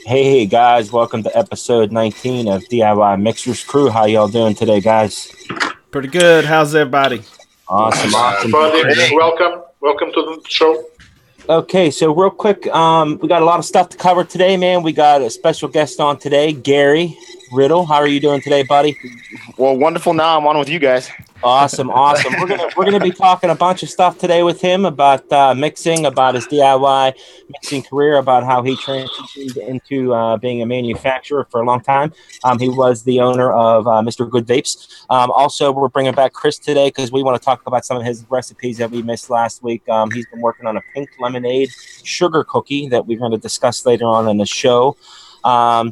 Hey guys, welcome to episode 19 of DIY Mixers Crew. How y'all doing today, guys? Pretty good. How's everybody? Awesome. Buddy, Hey. welcome to the show. Okay, so real quick, we got a lot of stuff to cover today, man. We got a special guest on today, Gary Riddle. How are you doing today, buddy? Well, wonderful. Now I'm on with you guys. Awesome. We're gonna be talking a bunch of stuff today with him about mixing, about his DIY mixing career, about how he transitioned into being a manufacturer for a long time. He was the owner of Mr. Good Vapes. Also, we're bringing back Kris today because we want to talk about some of his recipes that we missed last week. He's been working on a pink lemonade sugar cookie that we're going to discuss later on in the show.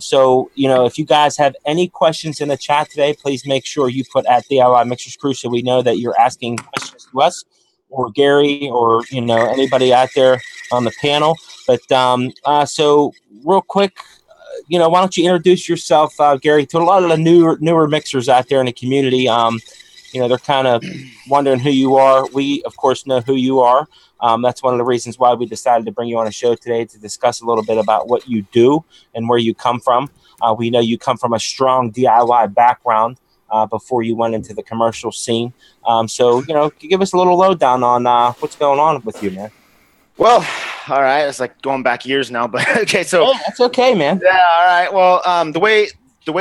So, if you guys have any questions in the chat today, please make sure you put at DIY Mixers Crew so we know that you're asking questions to us or Gary or, anybody out there on the panel. But so real quick, why don't you introduce yourself, Gary, to a lot of the newer mixers out there in the community. They're kind of wondering who you are. We, of course, know who you are. That's one of the reasons why we decided to bring you on a show today to discuss a little bit about what you do and where you come from. We know you come from a strong DIY background before you went into the commercial scene. So, give us a little lowdown on what's going on with you, man. Well, all right. It's like going back years now, but okay. So hey, that's okay, man. Yeah. All right. Well, the way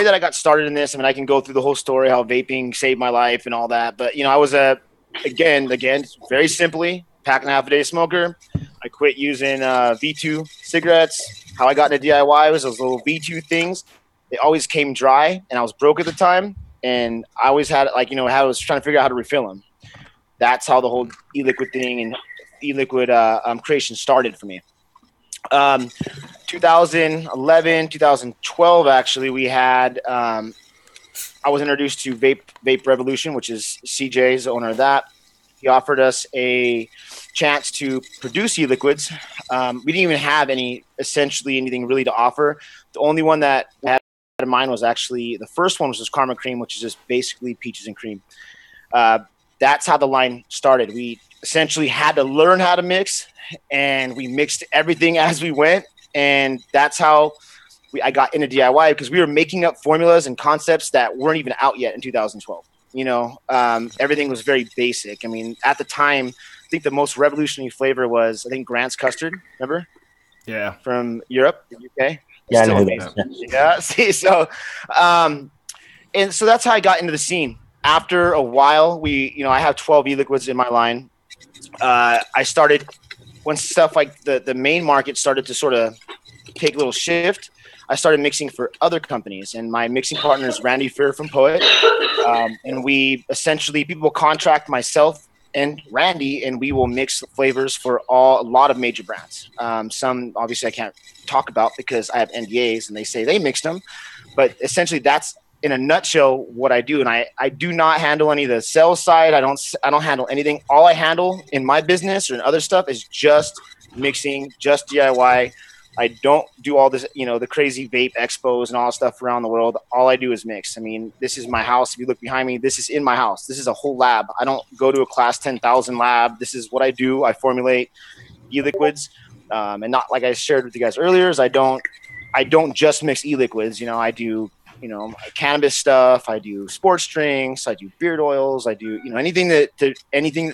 that I got started in this, I mean, I can go through the whole story, how vaping saved my life and all that. But, I was again, very simply, pack and a half a day smoker. I quit using V2 cigarettes. How I got into DIY was those little V2 things. They always came dry, and I was broke at the time. And I always had, I was trying to figure out how to refill them. That's how the whole e-liquid thing and e-liquid creation started for me. 2011, 2012, actually, we had I was introduced to Vape Revolution, which is CJ's the owner of that. He offered us a chance to produce e-liquids. We didn't even have anything really to offer. The only one that I had in mind was actually, the first one was just Karma Cream, which is just basically peaches and cream. That's how the line started. We essentially had to learn how to mix, and we mixed everything as we went. And that's how I got into DIY, because we were making up formulas and concepts that weren't even out yet in 2012. Everything was very basic. I mean, at the time, I think the most revolutionary flavor was, I think, Grant's custard. Remember? Yeah. From Europe, the UK. Yeah, I know that. Yeah. See, so, and so that's how I got into the scene. After a while, I have 12 e-liquids in my line. I started, when stuff like the main market started to sort of take a little shift, I started mixing for other companies, and my mixing partner is Randy Fair from Poet. And we essentially, people will contract myself and Randy, and we will mix flavors for a lot of major brands. Some obviously I can't talk about because I have NDAs and they say they mixed them, but essentially that's in a nutshell what I do. And I do not handle any of the sales side. I don't handle anything. All I handle in my business or in other stuff is just mixing, just DIY. I don't do all this, the crazy vape expos and all that stuff around the world. All I do is mix. I mean, this is my house. If you look behind me, this is in my house. This is a whole lab. I don't go to a class 10,000 lab. This is what I do. I formulate e-liquids. And not like I shared with you guys earlier, is I don't just mix e-liquids. I do, cannabis stuff. I do sports drinks. I do beard oils. I do, anything that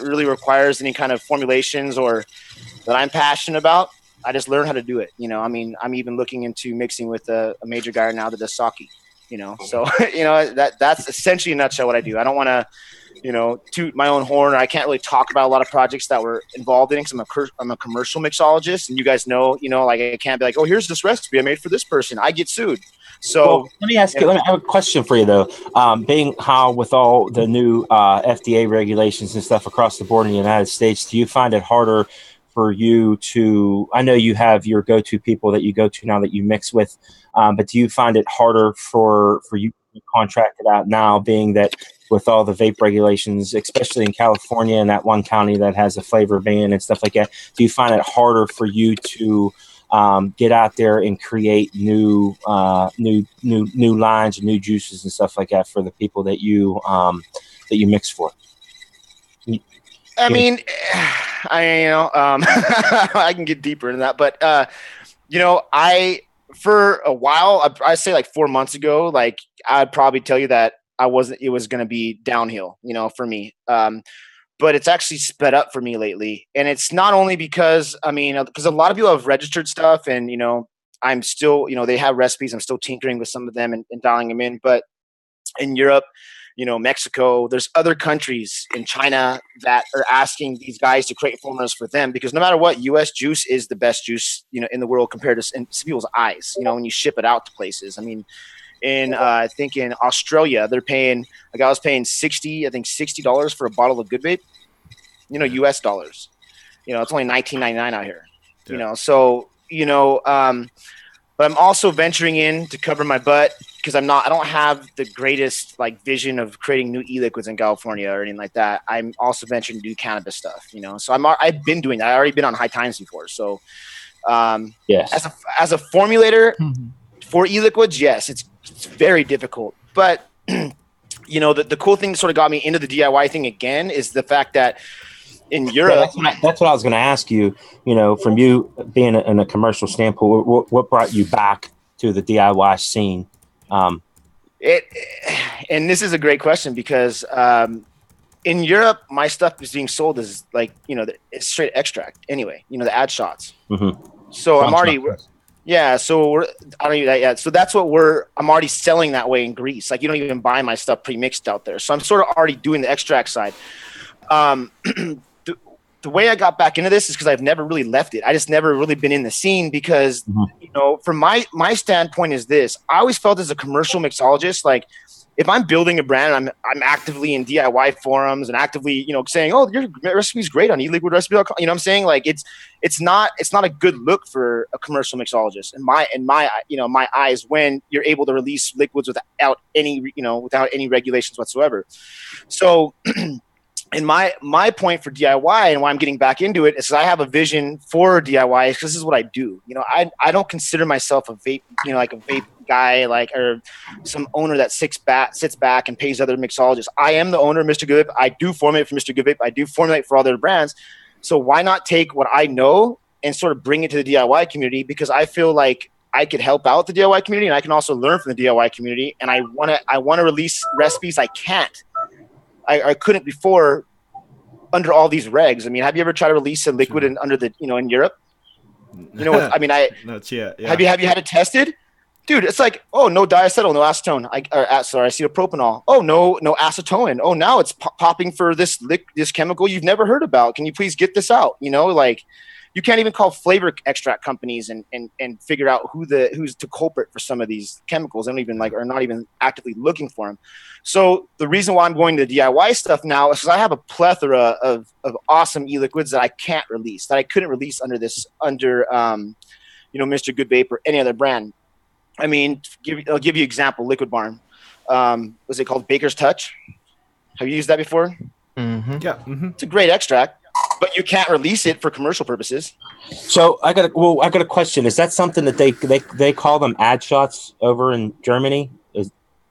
really requires any kind of formulations or that I'm passionate about. I just learned how to do it. I'm even looking into mixing with a major guy now that does sake, so, that's essentially in a nutshell what I do. I don't want to, toot my own horn. I can't really talk about a lot of projects that we're involved in because I'm a commercial mixologist, and you guys know, like I can't be like, oh, here's this recipe I made for this person. I get sued. So let me ask you, I have a question for you though. Being how with all the new FDA regulations and stuff across the board in the United States, do you find it harder for you to, I know you have your go-to people that you go to now that you mix with, but do you find it harder for you to be contracted out now, being that with all the vape regulations, especially in California and that one county that has a flavor ban and stuff like that, do you find it harder for you to get out there and create new lines and new juices and stuff like that for the people that you mix for? I mean, I can get deeper into that, but I for a while, I say like 4 months ago, like I'd probably tell you that it was going to be downhill, for me. But it's actually sped up for me lately. And it's not only because a lot of people have registered stuff and, I'm still, they have recipes. I'm still tinkering with some of them and dialing them in. But in Europe, Mexico, there's other countries in China that are asking these guys to create formulas for them, because no matter what, U.S. juice is the best juice, in the world compared to in people's eyes, when you ship it out to places. I mean, I think in Australia, they're paying, like I was paying $60 for a bottle of Good Vape, US dollars. It's only $19.99 out here, so, but I'm also venturing in to cover my butt because I don't have the greatest like vision of creating new e-liquids in California or anything like that. I'm also venturing to do cannabis stuff, so I've been doing that. I already been on High Times before. So, yes, as a formulator for e-liquids, yes, it's very difficult, but the cool thing that sort of got me into the DIY thing again is the fact that in Europe, that's what I was going to ask you. From you being in a commercial standpoint, what brought you back to the DIY scene? And this is a great question because in Europe, my stuff is being sold as like it's straight extract anyway. The ad shots. Mm-hmm. So I'm already. Yeah, so I don't even that yet. So that's what I'm already selling that way in Greece. Like you don't even buy my stuff pre-mixed out there. So I'm sort of already doing the extract side. The way I got back into this is because I've never really left it. I just never really been in the scene because, from my standpoint is this. I always felt as a commercial mixologist, like if I'm building a brand, I'm actively in DIY forums and actively, saying, oh, your recipe's great on eliquidrecipe.com. You know what I'm saying? Like it's not a good look for a commercial mixologist in my eyes when you're able to release liquids without any regulations whatsoever. So and my point for DIY and why I'm getting back into it is I have a vision for DIY because this is what I do. I don't consider myself a vape, like a vape guy, or some owner that sits back and pays other mixologists. I am the owner of Mr. Good Vape. I do formulate for Mr. Good Vape. I do formulate for other brands. So why not take what I know and sort of bring it to the DIY community? Because I feel like I could help out the DIY community and I can also learn from the DIY community. And I want to release recipes I can't. I couldn't before under all these regs. I mean, have you ever tried to release a liquid under the, in Europe? Not yet. Yeah. Have you had it tested? Dude, it's like, oh, no diacetyl, no acetone. Acetopropanol. Oh, no acetone. Oh, now it's popping for this chemical you've never heard about. Can you please get this out? You can't even call flavor extract companies and figure out who's the culprit for some of these chemicals. They don't even are not even actively looking for them. So the reason why I'm going to DIY stuff now is because I have a plethora of awesome e-liquids that I can't release, that I couldn't release under Mr. Good Vape or any other brand. I mean, I'll give you an example. Liquid Barn. Was it called Baker's Touch? Have you used that before? Mm-hmm. Yeah. Mm-hmm. It's a great extract, but you can't release it for commercial purposes. So I got a question. Is that something that they call them ad shots over in Germany?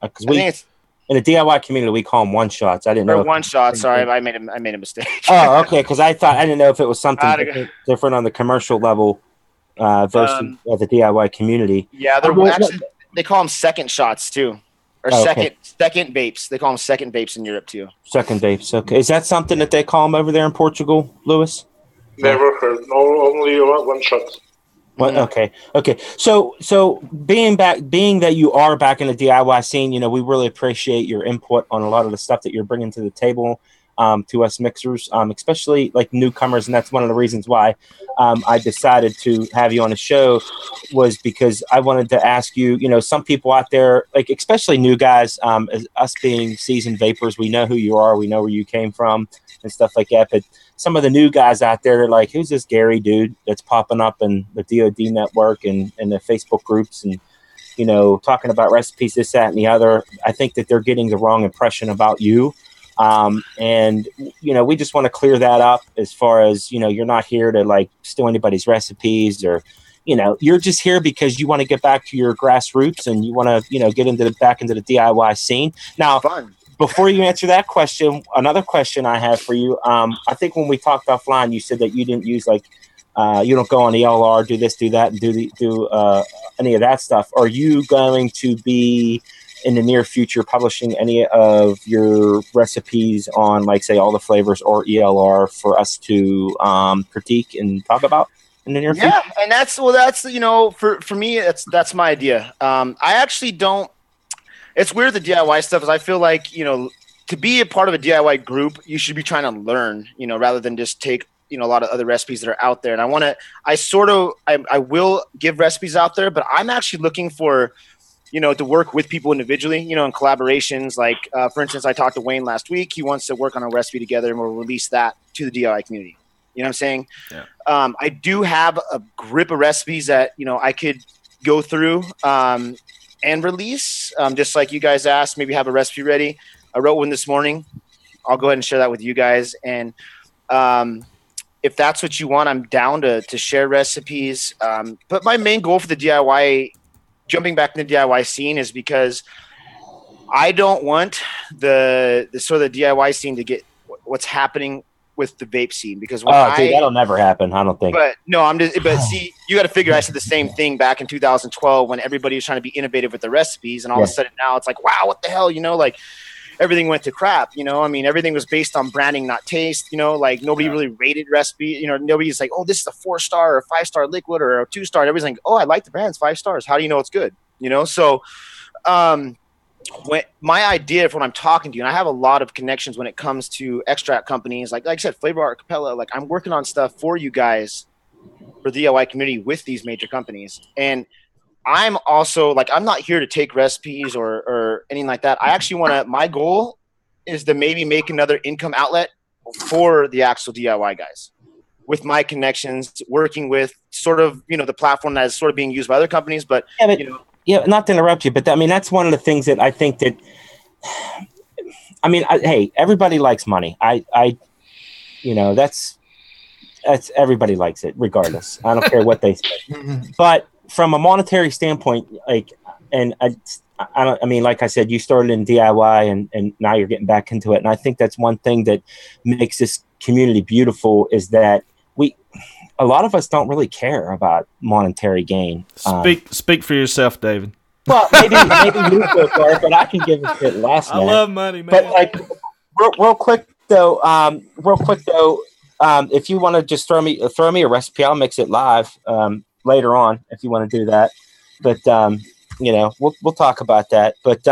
Because in the DIY community we call them one shots. I didn't know. One shot. Sorry, I made a mistake. Oh, okay. Because I didn't know if it was something different on the commercial level versus the DIY community. Yeah, they call them second shots too. Or second vapes. They call them second vapes in Europe too. Second vapes. Okay. Is that something that they call them over there in Portugal, Lewis? Never heard. No, only one shot. Well, okay. So being that you are back in the DIY scene, we really appreciate your input on a lot of the stuff that you're bringing to the table to us mixers, especially like newcomers. And that's one of the reasons why I decided to have you on the show, was because I wanted to ask you, some people out there, like especially new guys, as us being seasoned vapors, we know who you are, we know where you came from and stuff like that. But some of the new guys out there are like, who's this Gary dude that's popping up in the DOD network and the Facebook groups and, talking about recipes, this, that, and the other. I think that they're getting the wrong impression about you. And we just want to clear that up as far as, you're not here to like steal anybody's recipes or, you're just here because you want to get back to your grassroots and you want to, get back into the DIY scene. Now, before you answer that question, another question I have for you. I think when we talked offline, you said that you didn't use you don't go on ELR, do this, do that, and do any of that stuff. Are you going to be in the near future publishing any of your recipes on, like, say, all the flavors or ELR for us to critique and talk about in the near future? Yeah, and that's for me, that's my idea. I actually don't. It's weird, the DIY stuff, is I feel like, to be a part of a DIY group, you should be trying to learn, rather than just take, a lot of other recipes that are out there. And I will give recipes out there, but I'm actually looking for, to work with people individually, in collaborations. Like, for instance, I talked to Wayne last week. He wants to work on a recipe together, and we'll release that to the DIY community. You know what I'm saying? Yeah. I do have a grip of recipes that, I could go through and release, just like you guys asked, maybe have a recipe ready. I wrote one this morning. I'll go ahead and share that with you guys. And if that's what you want, I'm down to share recipes. But my main goal for the DIY, jumping back in the DIY scene, is because I don't want the sort of the DIY scene to get what's happening with the vape scene, because dude, that'll never happen. I don't think. But no, see, you got to figure. I said the same thing back in 2012 when everybody was trying to be innovative with the recipes, and all of a sudden now it's like, wow, what the hell, like everything went to crap. Everything was based on branding, not taste. Like nobody really rated recipe. Nobody's like, oh, this is a 4-star or 5-star liquid or a 2-star. Everybody's like, oh, I like the brand's 5 stars. How do you know it's good? So. When my idea for when I'm talking to you, and I have a lot of connections when it comes to extract companies, like I said, Flavor Art, Capella, like I'm working on stuff for you guys, for the DIY community with these major companies. And I'm also like, I'm not here to take recipes or anything like that. I actually my goal is to maybe make another income outlet for the actual DIY guys with my connections, working with sort of, the platform that is sort of being used by other companies, but yeah, not to interrupt you, but that's one of the things that I think that, hey, everybody likes money. That's everybody likes it regardless. I don't care what they say. But from a monetary standpoint, like, and like I said, you started in DIY and now you're getting back into it. And I think that's one thing that makes this community beautiful, is that a lot of us don't really care about monetary gain. Speak for yourself, David. Well, maybe you so far, but I can give a shit less. I love money, man. But like, real quick though, if you want to just throw me a recipe, I'll mix it live later on if you want to do that. But we'll talk about that. But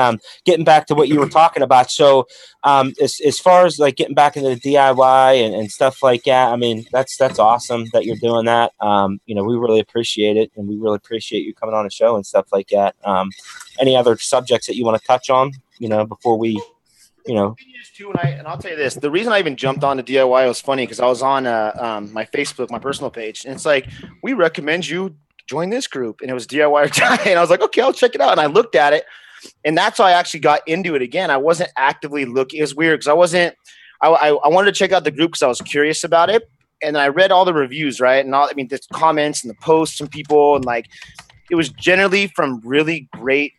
getting back to what you were talking about, so as far as like getting back into the DIY and stuff like that, that's awesome that you're doing that. We really appreciate it, and we really appreciate you coming on the show and stuff like that. Any other subjects that you want to touch on, before we, And I'll tell you this: the reason I even jumped on the DIY was funny because I was on my Facebook, my personal page, and it's like, we recommend you join this group, and it was DIY or die, and I was like, okay, I'll check it out. And I looked at it, and that's how I actually got into it again. I wasn't actively looking. It was weird because I wanted to check out the group because I was curious about it, and then I read all the reviews, right, and the comments and the posts from people, and like it was generally from really great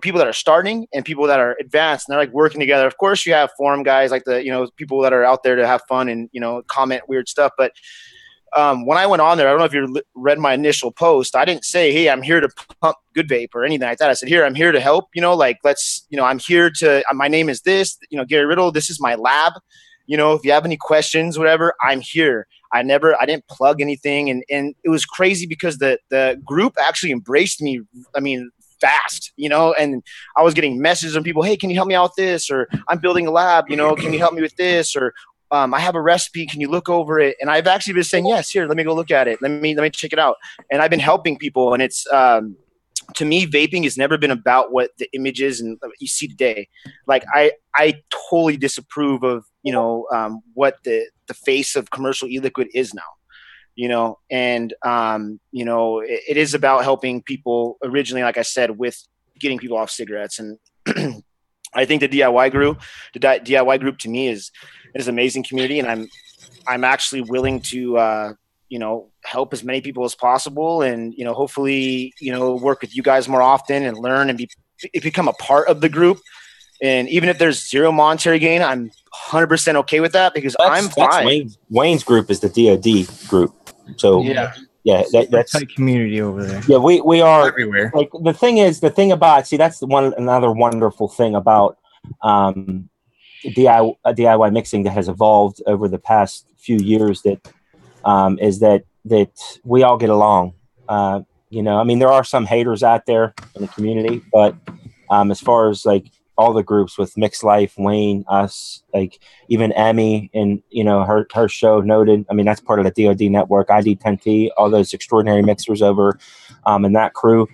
people that are starting and people that are advanced, and they're like working together. Of course, you have forum guys like the people that are out there to have fun and comment weird stuff, but when I went on there, I don't know if you read my initial post. I didn't say, hey, I'm here to pump good vape or anything like that. I said, here, I'm here to help, I'm here to, my name is this, Gary Riddle, this is my lab. If you have any questions, whatever, I'm here. I didn't plug anything. And it was crazy because the group actually embraced me. Fast, and I was getting messages from people, hey, can you help me out with this? Or I'm building a lab, can you help me with this? Or I have a recipe. Can you look over it? And I've actually been saying, yes, here, let me go look at it. Let me check it out. And I've been helping people. And it's, to me, vaping has never been about what the images and you see today. Like I totally disapprove of, what the face of commercial e-liquid is now, and, it is about helping people originally, like I said, with getting people off cigarettes. And I think the DIY group to me is an amazing community, and I'm actually willing to help as many people as possible, and hopefully work with you guys more often and learn and become a part of the group. And even if there's zero monetary gain, I'm 100% okay with that because I'm fine. Wayne's group is the DoD group, so yeah. Yeah, that's tight community over there. Yeah, we are everywhere. Like the thing about that's another wonderful thing about DIY mixing that has evolved over the past few years that is that we all get along. I mean, there are some haters out there in the community, but as far as like all the groups with Mixed Life, Wayne, us, like even Emmy and her show Noted. I mean, that's part of the DoD network, ID10T, all those extraordinary mixers over and that crew.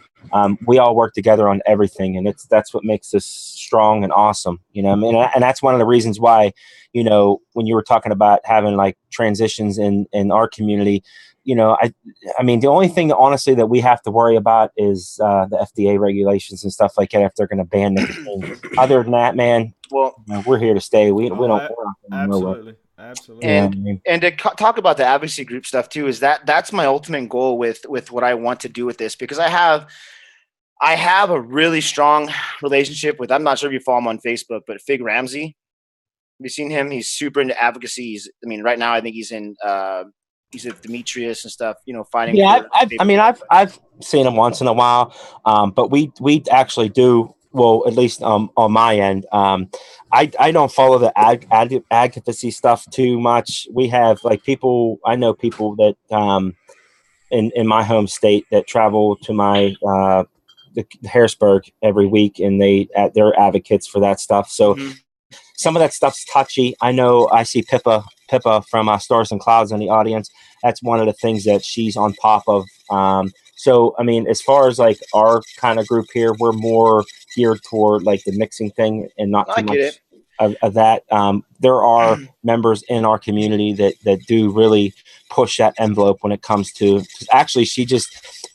We all work together on everything, and that's what makes us strong and awesome. I mean, and that's one of the reasons why, when you were talking about having like transitions in our community, I mean, the only thing that honestly that we have to worry about is the FDA regulations and stuff like that if they're going to ban nicotine. Other than that, man, well, we're here to stay. We don't. We're absolutely. And to talk about the advocacy group stuff too, is that's my ultimate goal with what I want to do with this, because I have a really strong relationship with, I'm not sure if you follow him on Facebook, but Fig Ramsey. Have you seen him? He's super into advocacy. Right now I think he's at Demetrius and stuff, fighting. Yeah, I've seen him once in a while, but we actually do. Well, at least on my end, I don't follow the advocacy stuff too much. We have I know people that in my home state that travel to my the Harrisburg every week, and they're advocates for that stuff. So some of that stuff's touchy. I know I see Pippa from Stars and Clouds in the audience. That's one of the things that she's on top of. So, I mean, as far as like our kind of group here, we're more geared toward like the mixing thing and not too much of that. There are members in our community that do really push that envelope when it comes to. Actually,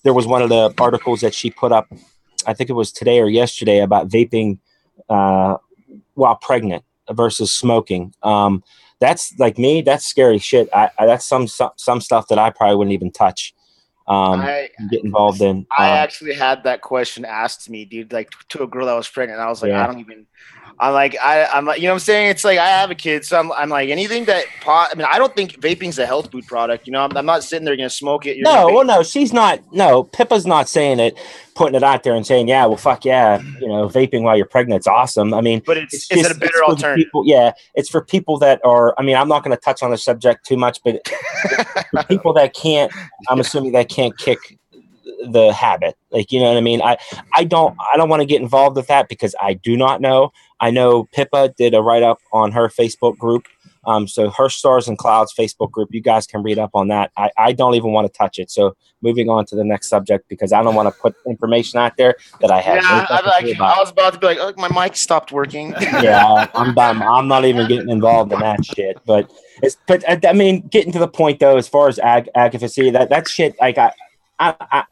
there was one of the articles that she put up, I think it was today or yesterday, about vaping while pregnant versus smoking. That's like me. That's scary shit. That's some stuff that I probably wouldn't even touch. Get involved in. I actually had that question asked to me, dude, like to a girl that was pregnant. And I was like, yeah. I'm like, you know what I'm saying? It's like, I have a kid. So I'm like, anything that I don't think vaping's a health food product. I'm not sitting there going to smoke it. No, she's not. No, Pippa's not saying it, putting it out there and saying, yeah, well, fuck yeah. Vaping while you're pregnant, it's awesome. I mean, but it's a better alternative. It's for people that are, I'm not going to touch on the subject too much, but for people that can't, I'm assuming that can't kick the habit. Like, you know what I mean? I don't want to get involved with that because I do not know. I know Pippa did a write-up on her Facebook group. So her Stars and Clouds Facebook group, you guys can read up on that. I don't even want to touch it. So moving on to the next subject, because I don't want to put information out there that I have. Yeah, I was about to be like, oh, my mic stopped working. Yeah, I'm done. I'm not even getting involved in that shit. But getting to the point though, as far as advocacy, that shit, like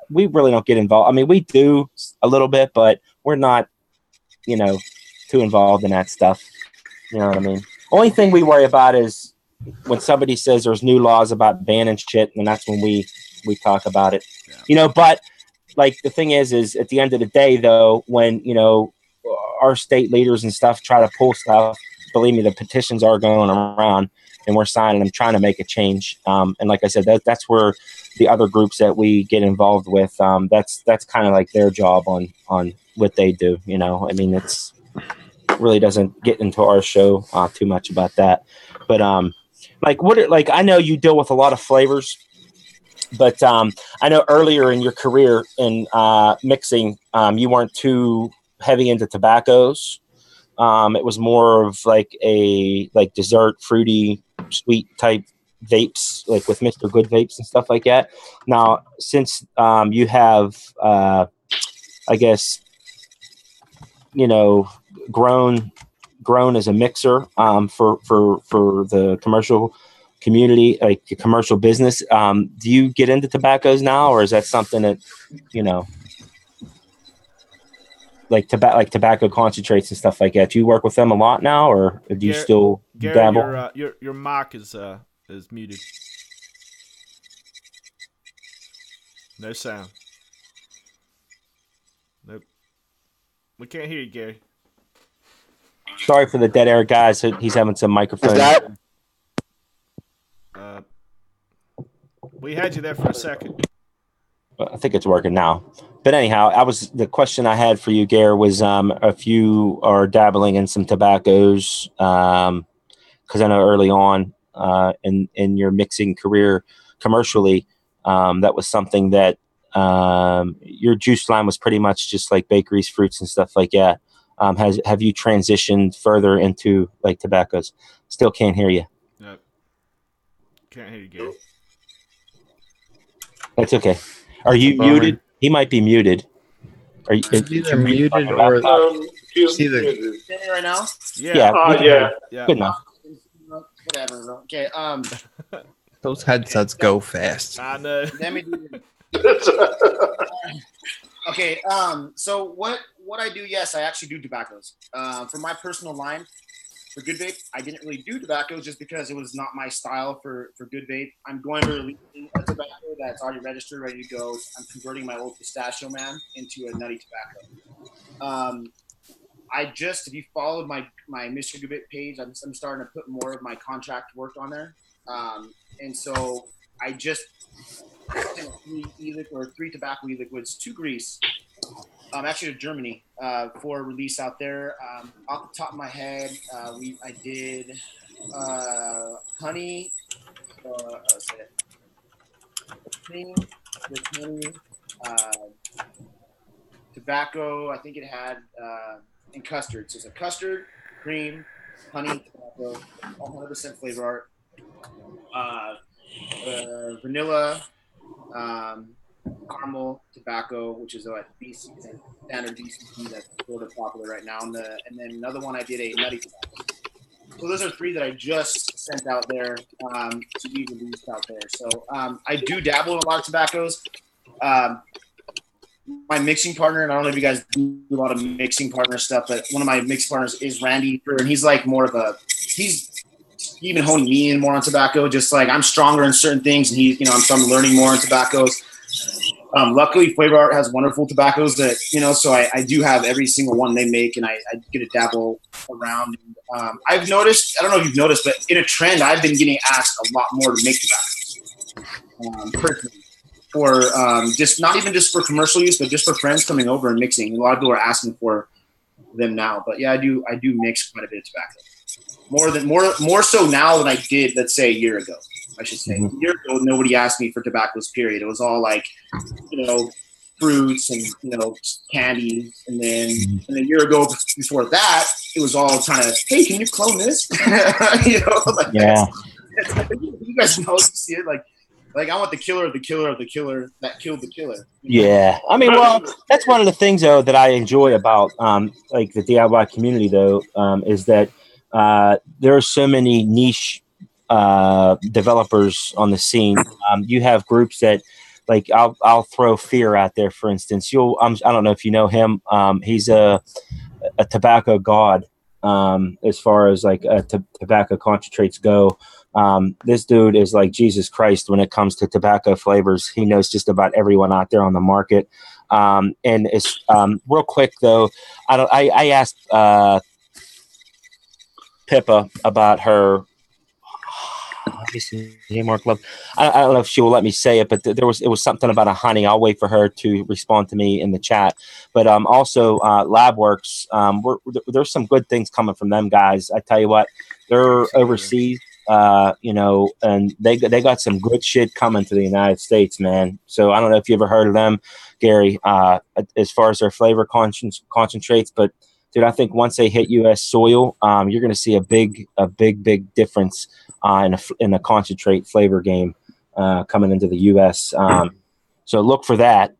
we really don't get involved. I mean, we do a little bit, but we're not, too involved in that stuff. You know what I mean? Only thing we worry about is when somebody says there's new laws about banning shit, and that's when we talk about it. Yeah. But like the thing is at the end of the day, though, when our state leaders and stuff try to pull stuff, believe me, the petitions are going around, and we're signing them, trying to make a change. And like I said, that's where the other groups that we get involved with, that's kind of like their job on what they do. I mean, it's really doesn't get into our show too much about that. But I know you deal with a lot of flavors, but I know earlier in your career in mixing, you weren't too heavy into tobaccos. It was more of like a dessert, fruity, sweet type vapes, like with Mr. Good vapes and stuff like that. Now, since you have, I guess, grown as a mixer for the commercial community, like the commercial business, do you get into tobaccos now, or is that something that like tobacco concentrates and stuff like that? Do you work with them a lot now, or do you still dabble? Your mic is muted. No sound. Nope. We can't hear you, Gary. Sorry for the dead air, guys. He's having some microphone. We had you there for a second. I think it's working now. But anyhow, the question I had for you, Gare, was if you are dabbling in some tobaccos, because I know early on in your mixing career commercially, that was something that your juice line was pretty much just like bakeries, fruits, and stuff like that. Have you transitioned further into like tobaccos? Still can't hear you. Nope. Can't hear you, Gary. That's okay. Are you muted? He might be muted. Are you either muted or He's either. muted. Can you hear me right now? Yeah. Yeah. Good enough. Whatever. Okay. Those headsets go fast. I know. Let me do Okay. So what I do? Yes, I actually do tobaccos. For my personal line, for Good Vape, I didn't really do tobaccos just because it was not my style for Good Vape. I'm going to release a tobacco that's already registered, ready to go. I'm converting my old Pistachio Man into a nutty tobacco. If you followed my Mr. Good Vape page, I'm starting to put more of my contract work on there. And so I just sent 3 tobacco e-liquids to Greece, actually to Germany, for release out there. Off the top of my head, I did honey, tobacco. I think it had and custard. So it's a custard, cream, honey, tobacco, 100% flavor art, vanilla, caramel, tobacco, which is what standard BCT that's sort of popular right now, and then another one I did a nutty tobacco. So those are 3 that I just sent out there to be released out there. So I do dabble in a lot of tobaccos. My mixing partner, and I don't know if you guys do a lot of mixing partner stuff, but one of my mixing partners is Randy, and he's like he's even honing me in more on tobacco. Just like I'm stronger in certain things, and I'm learning more on tobaccos. Luckily, Flavor Art has wonderful tobaccos that so I do have every single one they make, and I get to dabble around. I've noticed, I don't know if you've noticed, but in a trend, I've been getting asked a lot more to make tobaccos. Personally. For just not even just for commercial use, but just for friends coming over and mixing. A lot of people are asking for them now. But yeah, I do mix quite a bit of tobacco. More so now than I did, let's say, a year ago. I should say. A year ago, nobody asked me for tobaccos, period. It was all like, fruits and candy. And then a year ago before that, it was all kind of, hey, can you clone this? Yeah. You guys know, you see it like I want the killer of the killer of the killer that killed the killer. Yeah. I mean, well, that's one of the things, though, that I enjoy about like the DIY community, though, is that there are so many niche developers on the scene. You have groups that, like, I'll throw Fear out there, for instance. I don't know if you know him. He's a tobacco god as far as like tobacco concentrates go. This dude is like Jesus Christ when it comes to tobacco flavors. He knows just about everyone out there on the market. And it's real quick though. I asked Pippa about her. Mark Love. I don't know if she will let me say it, but it was something about a honey. I'll wait for her to respond to me in the chat. But also LabWorks. There's some good things coming from them guys. I tell you what, they're overseas. And they got some good shit coming to the United States, man. So I don't know if you ever heard of them, Gary, as far as their flavor concentrates, but dude, I think once they hit U.S. soil, you're going to see a big difference in a concentrate flavor game coming into the U.S. So look for that.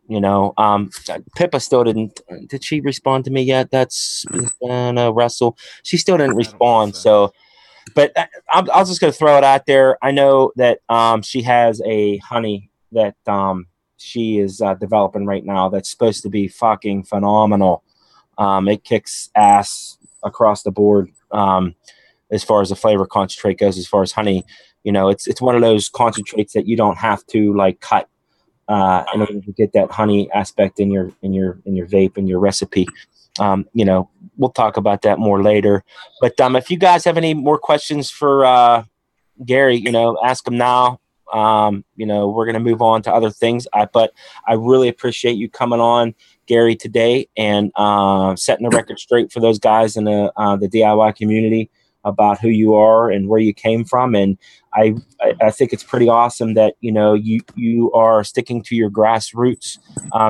Pippa still didn't. Did she respond to me yet? That's Russell. She still didn't respond. So. But I'm just going to throw it out there. I know that she has a honey that she is developing right now that's supposed to be fucking phenomenal. It kicks ass across the board as far as the flavor concentrate goes. As far as honey, it's one of those concentrates that you don't have to like cut in order to get that honey aspect in your vape and your recipe. We'll talk about that more later. But if you guys have any more questions for Gary, ask him now. we're going to move on to other things. But I really appreciate you coming on, Gary, today and setting the record straight for those guys in the DIY community about who you are and where you came from. And I think it's pretty awesome that, you are sticking to your grassroots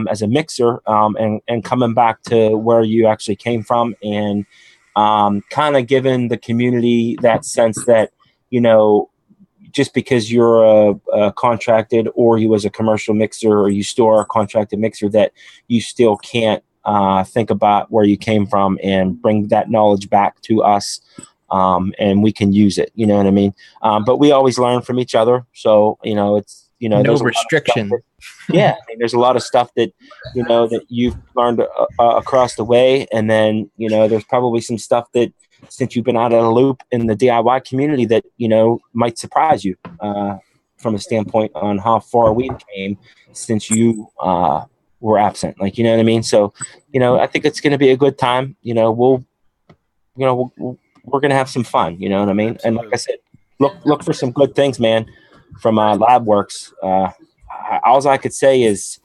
as a mixer and coming back to where you actually came from and kind of giving the community that sense that, just because you're a contracted or you was a commercial mixer or you still are a contracted mixer, that you still can't think about where you came from and bring that knowledge back to us. And we can use it, you know what I mean? But we always learn from each other. So, it's, no restriction. Yeah. I mean, there's a lot of stuff that, that you've learned across the way. And then, there's probably some stuff that, since you've been out of the loop in the DIY community, that, might surprise you from a standpoint on how far we came since you were absent. Like, you know what I mean? So, I think it's going to be a good time. We're going to have some fun, you know what I mean? And like I said, look for some good things, man, from LabWorks. All I could say is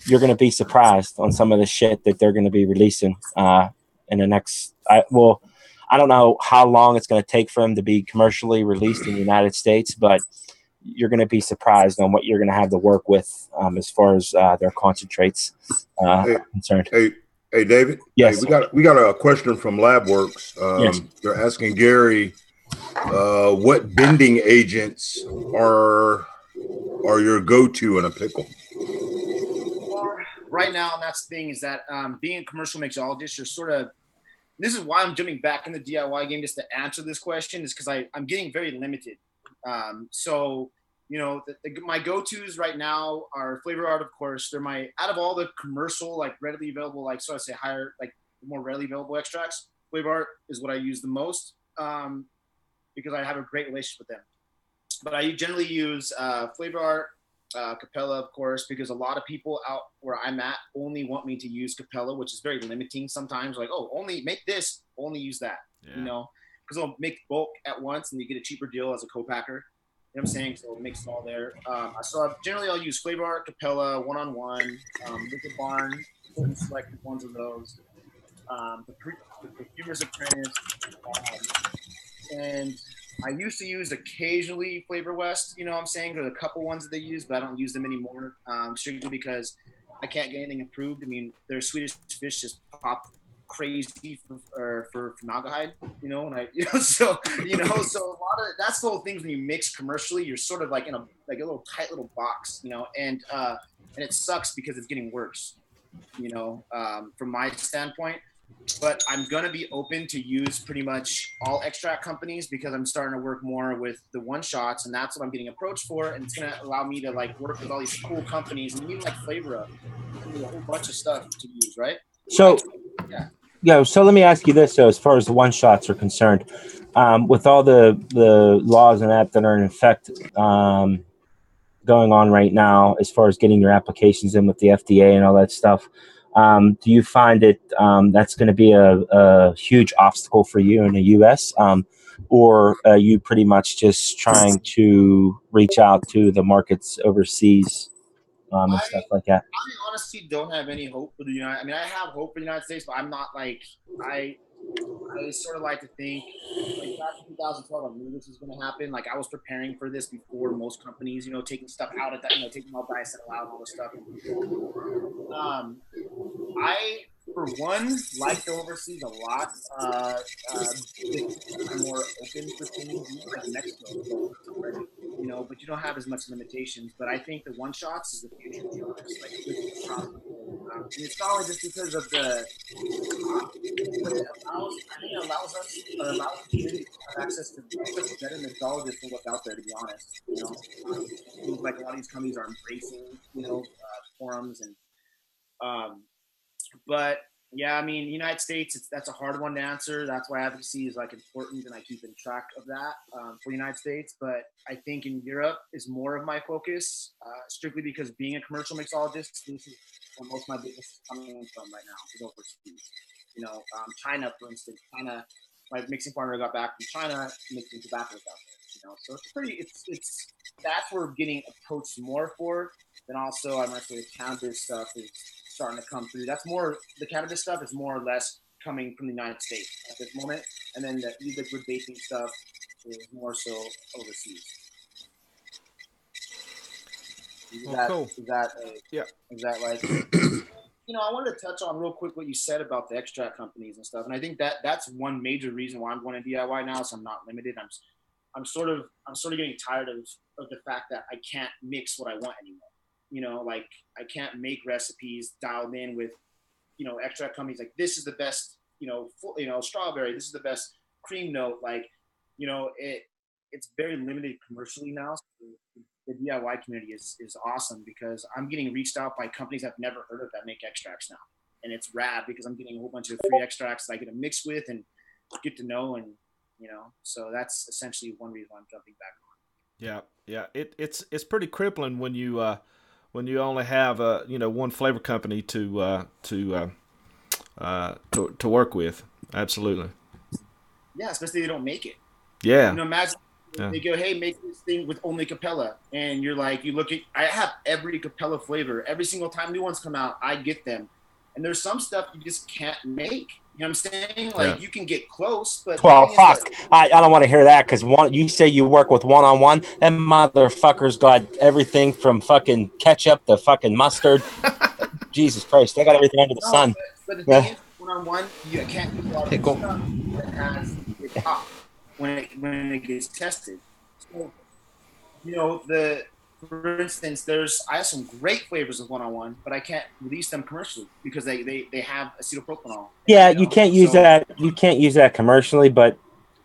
you're going to be surprised on some of the shit that they're going to be releasing in the next, I don't know how long it's going to take for them to be commercially released in the United States, but you're going to be surprised on what you're going to have to work with as far as their concentrates are concerned. Hey, David. Yes. Hey, we got a question from LabWorks. Yes. They're asking Gary, what bending agents are your go-to in a pickle? Right now, and that's the thing, is that being a commercial mixologist, you're sort of, this is why I'm jumping back in the DIY game just to answer this question, is because I'm getting very limited. My go-tos right now are Flavor Art, of course. They're out of all the commercial, like readily available, like, so I say higher, like more readily available extracts, Flavor Art is what I use the most because I have a great relationship with them. But I generally use Flavor Art, Capella, of course, because a lot of people out where I'm at only want me to use Capella, which is very limiting sometimes. Like, oh, only make this, only use that, because they'll make bulk at once and you get a cheaper deal as a co-packer. You know what I'm saying? So it makes it all there. Generally I'll use Flavor Art, Capella, one-on-one, Liquid Barn, certain selected ones of those, the Perfumer's Apprentice, and I used to use occasionally Flavor West, you know what I'm saying? There's a couple ones that they use, but I don't use them anymore, strictly because I can't get anything approved. I mean, their Swedish Fish just popped crazy for formaldehyde, so a lot of that's the whole thing. When you mix commercially, you're sort of like in a little tight little box, and it sucks because it's getting worse, from my standpoint. But I'm gonna be open to use pretty much all extract companies because I'm starting to work more with the one shots, and that's what I'm getting approached for, and it's gonna allow me to like work with all these cool companies, and even like Flavor Up, a whole bunch of stuff to use, right? So so let me ask you this. So as far as the one shots are concerned, with all the laws and that are in effect going on right now, as far as getting your applications in with the FDA and all that stuff, do you find it that's going to be a huge obstacle for you in the U.S., or are you pretty much just trying to reach out to the markets overseas and stuff like that? I honestly don't have any hope for the United. I mean, I have hope for the United States, but I'm not like I sort of like to think like back in 2012, I knew this was going to happen. Like I was preparing for this before most companies, taking stuff out of that, taking all diacetyl out, all this stuff. I, for one, like the overseas a lot. I'm more open for things, like Mexico, but you don't have as much limitations. But I think the one shots is the future, to be honest. Like, and it's not only just because of the, but it allows us to have access to better mixologists than what's out there, to be honest. Seems like a lot of these companies are embracing, forums and. But yeah, I mean, United States, that's a hard one to answer. That's why advocacy is like important, and I keep in track of that for the United States. But I think in Europe is more of my focus, strictly because being a commercial mixologist, this is where most of my business is coming from right now, is overseas. China, for instance, China my mixing partner got back from China mixing tobacco out there. So it's pretty. It's that's where we're getting approached more for. Then also, I might say the cannabis stuff is starting to come through. That's more the cannabis stuff is more or less coming from the United States at this moment, and then the e-liquid vaping stuff is more so overseas. Cool. Is that like? I wanted to touch on real quick what you said about the extract companies and stuff, and I think that's one major reason why I'm going to DIY now. So I'm not limited. I'm sort of getting tired of the fact that I can't mix what I want anymore. Like I can't make recipes dialed in with, extract companies like this is the best, strawberry. This is the best cream note. Like, it's very limited commercially now. So the DIY community is awesome because I'm getting reached out by companies I've never heard of that make extracts now. And it's rad because I'm getting a whole bunch of free extracts that I get to mix with and get to know. And, so that's essentially one reason why I'm jumping back on. Yeah. It's pretty crippling when you only have, one flavor company to work with. Absolutely. Yeah. Especially if they don't make it. Yeah. Imagine they go, hey, make this thing with only Capella. And you're like, I have every Capella flavor. Every single time new ones come out, I get them. And there's some stuff you just can't make. You know what I'm saying? Like, you can get close, but... Well, fuck. I don't want to hear that, because you say you work with one-on-one. Them motherfuckers got everything from fucking ketchup to fucking mustard. Jesus Christ, they got everything under the sun. But the thing is, one-on-one, you can't use a lot of Pickle. stuff that has the top when it gets tested. So, for instance, I have some great flavors of one-on-one, but I can't release them commercially because they have acetylpropanol. Yeah, you can't use that. You can't use that commercially, but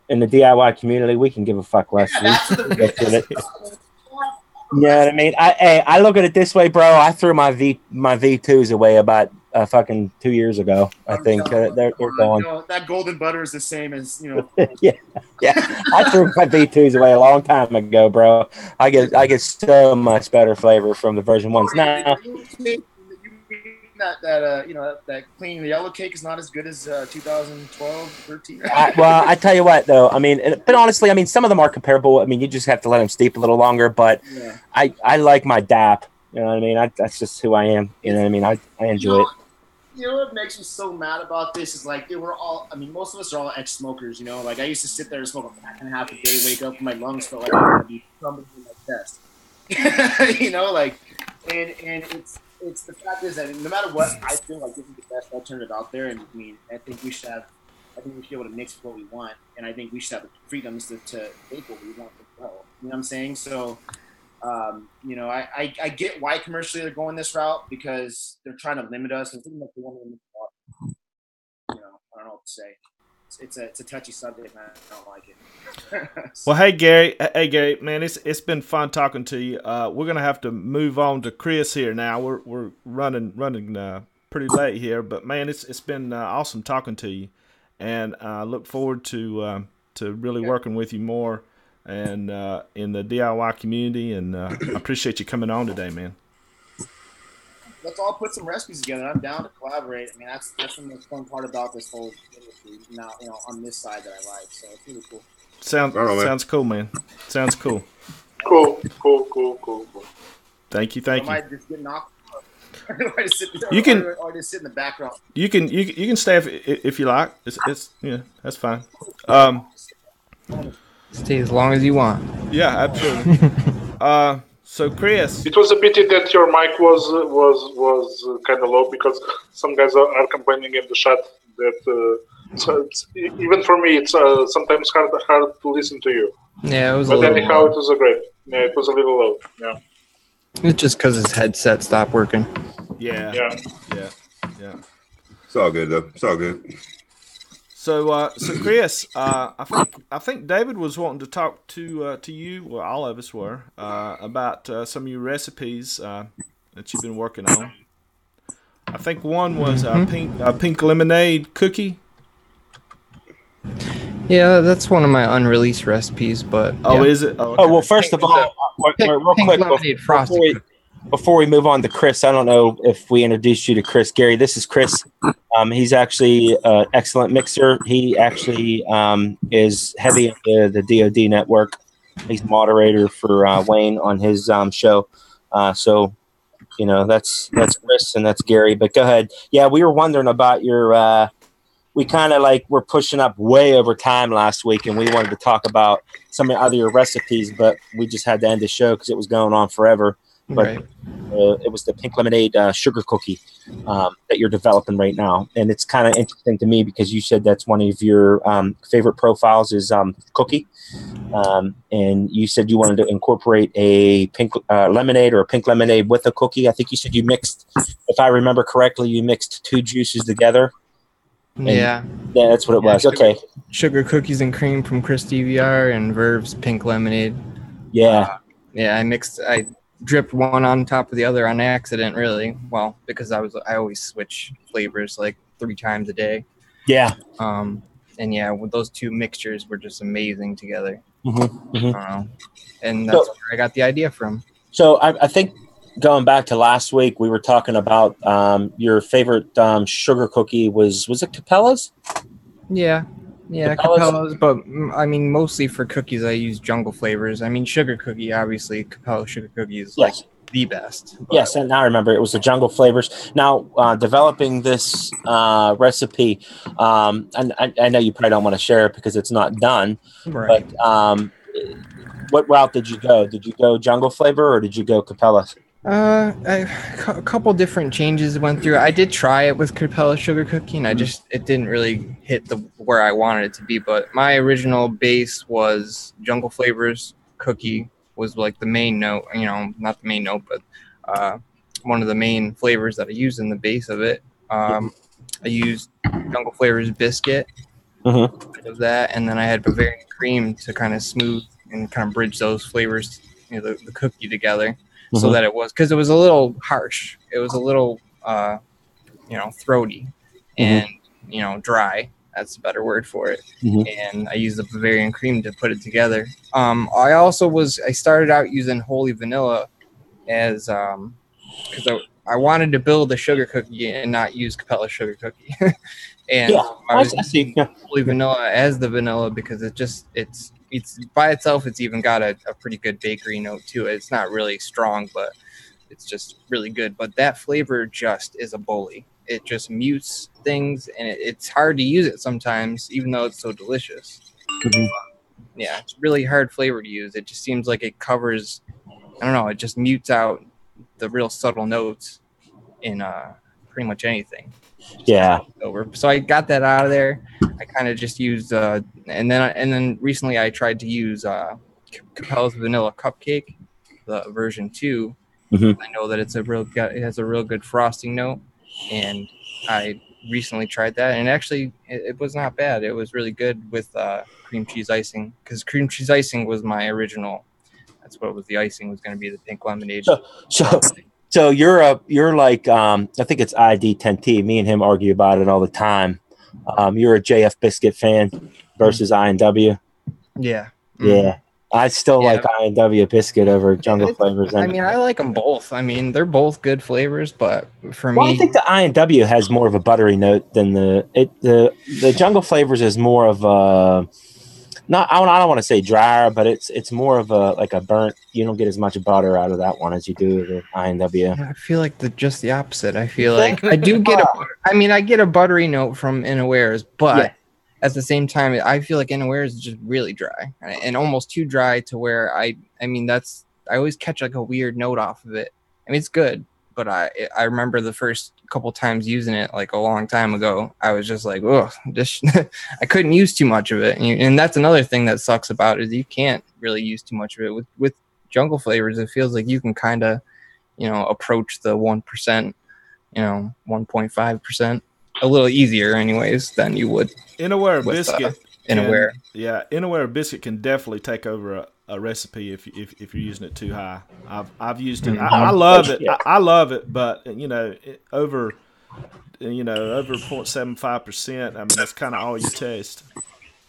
in the DIY community, we can give a fuck less. You know what I mean? I look at it this way, bro. I threw my V2s away about fucking 2 years ago. I think they're gone. That golden butter is the same as yeah. I threw my V2s away a long time ago, bro. I get so much better flavor from the version ones now. That clean yellow cake is not as good as 2012, 13. Well, I tell you what, though. I mean, but honestly, I mean, some of them are comparable. I mean, you just have to let them steep a little longer. But I like my DAP. You know what I mean? That's just who I am. You know what I mean? I enjoy it. You know what makes me so mad about this is like most of us are all ex-smokers. Like I used to sit there and smoke a pack and a half a day, wake up and my lungs felt like I was gonna be crumbling in my chest. And it's the fact is that no matter what, I feel like this is the best alternative out there. And I mean, I think we should be able to mix what we want, and I think we should have the freedoms to make what we want to grow. You know what I'm saying? So, I get why commercially they're going this route because they're trying to limit us and pretty much they want to limit us. I don't know what to say. It's a touchy subject, and I don't like it. Well, hey Gary, man, it's been fun talking to you. We're gonna have to move on to Kris here now. We're running pretty late here, but man, it's been awesome talking to you, and I look forward to really working with you more and in the DIY community. And I appreciate you coming on today, man. Let's all put some recipes together. I'm down to collaborate. I mean, that's the most fun part about this whole industry now, on this side that I like. So it's really cool. Sounds cool, man. Sounds cool. Cool. Thank you. I might just get knocked. You can, or just sit in the background. You can stay if you like. It's that's fine. Stay as long as you want. Yeah, absolutely. So Kris, it was a pity that your mic was kind of low because some guys are complaining in the chat that so even for me it's sometimes hard to listen to you. Yeah, it was. But anyhow, it was great. Yeah, it was a little low. Yeah. It's just because his headset stopped working. Yeah. It's all good though. It's all good. So Kris, I think David was wanting to talk to you. Well, all of us were about some of your recipes that you've been working on. I think one was pink lemonade cookie. Yeah, that's one of my unreleased recipes. But is it? Oh, okay. Well, first of all, real quick before we move on to Kris, I don't know if we introduced you to Kris. Gary, this is Kris. He's actually an excellent mixer. He actually is heavy into the DoD network. He's moderator for Wayne on his show. So, that's Kris and that's Gary. But go ahead. Yeah, we were wondering about your we kind of we're pushing up way over time last week, and we wanted to talk about some of your recipes, but we just had to end the show because it was going on forever. But Right. it was the pink lemonade sugar cookie that you're developing right now, and it's kind of interesting to me because you said that's one of your favorite profiles is cookie, and you said you wanted to incorporate a pink lemonade or a pink lemonade with a cookie. I think you said you mixed, if I remember correctly, you mixed two juices together. Yeah. Yeah, that's what it was. Okay. Sugar cookies and cream from Kris DVR and Verve's pink lemonade. Yeah. Yeah, I dripped one on top of the other on accident, really. Well, because I always switch flavors 3 times a day. Yeah. And yeah, with those two mixtures were just amazing together. Mm-hmm. And that's where I got the idea from. So I think going back to last week, we were talking about your favorite sugar cookie was it Capella's? Yeah, Capella's, but I mean, mostly for cookies, I use jungle flavors. I mean, sugar cookie, obviously, Capella sugar cookie is the best. But. Yes, and I remember it was the jungle flavors. Now, developing this recipe, and I know you probably don't want to share it because it's not done, right. But what route did you go? Did you go jungle flavor or did you go Capella's? A couple different changes went through. I did try it with Capella sugar cookie, and it didn't really hit where I wanted it to be. But my original base was jungle flavors cookie was the main note. Not the main note, but one of the main flavors that I used in the base of it. I used jungle flavors biscuit of that, and then I had Bavarian cream to kind of smooth and kind of bridge those flavors, the cookie together. So that it was a little harsh. It was a little, throaty and, dry. That's a better word for it. And I used the Bavarian cream to put it together. I started out using holy vanilla as, because I wanted to build a sugar cookie and not use Capella sugar cookie. And I see holy vanilla as the vanilla because it's by itself, it's even got a pretty good bakery note to it. It's not really strong, but it's just really good. But that flavor just is a bully. It just mutes things, and it's hard to use it sometimes, even though it's so delicious. Yeah, it's really hard flavor to use. It just seems like it covers, I don't know, it just mutes out the real subtle notes in pretty much anything. Yeah. Over. So I got that out of there. I kind of just used, and then recently I tried to use Capella's Vanilla Cupcake, the version 2. I know that it has a real good frosting note, and I recently tried that, and actually it was not bad. It was really good with cream cheese icing, because cream cheese icing was my original. That's what was the icing was going to be, the pink lemonade. So you're like I think it's ID 10T. Me and him argue about it all the time. You're a JF Biscuit fan versus I&W. Yeah. Yeah. I still like I&W Biscuit over Jungle Flavors. I mean, I like them both. I mean, they're both good flavors, but for me, I think the I&W has more of a buttery note than the Jungle Flavors is more of a I don't want to say drier, but it's more of a burnt. You don't get as much butter out of that one as you do the I&W. I feel like just the opposite. I feel like I do get I get a buttery note from Innowares, but at the same time, I feel like Innowares is just really dry and almost too dry to where I always catch a weird note off of it. I mean, it's good, but I remember the first couple times using it a long time ago. I was just like, oh, I couldn't use too much of it, and that's another thing that sucks about it is you can't really use too much of it with Jungle Flavors. It feels like you can kind of, approach the 1%, 1.5%. A little easier anyways than you would Innoware biscuit. Innoware biscuit can definitely take over a recipe if you're using it too high. I've used it. I love it. I love it, but over 0.75%. I mean, that's kind of all you taste.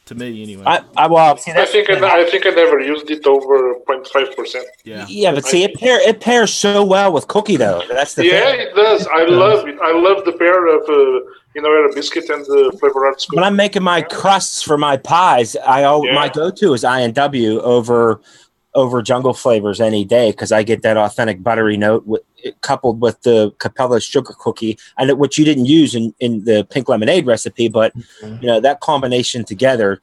To me, anyway. Well, see, I think I never used it over 0.5%. Yeah, but see, it pairs so well with cookie though. That's the thing. It does. I love it. I love the pair of a biscuit and the flavor arts. When I'm making my crusts for my pies, my go-to is I&W over Jungle Flavors any day because I get that authentic buttery note coupled with the Capella's sugar cookie, and which you didn't use in the pink lemonade recipe, but that combination together,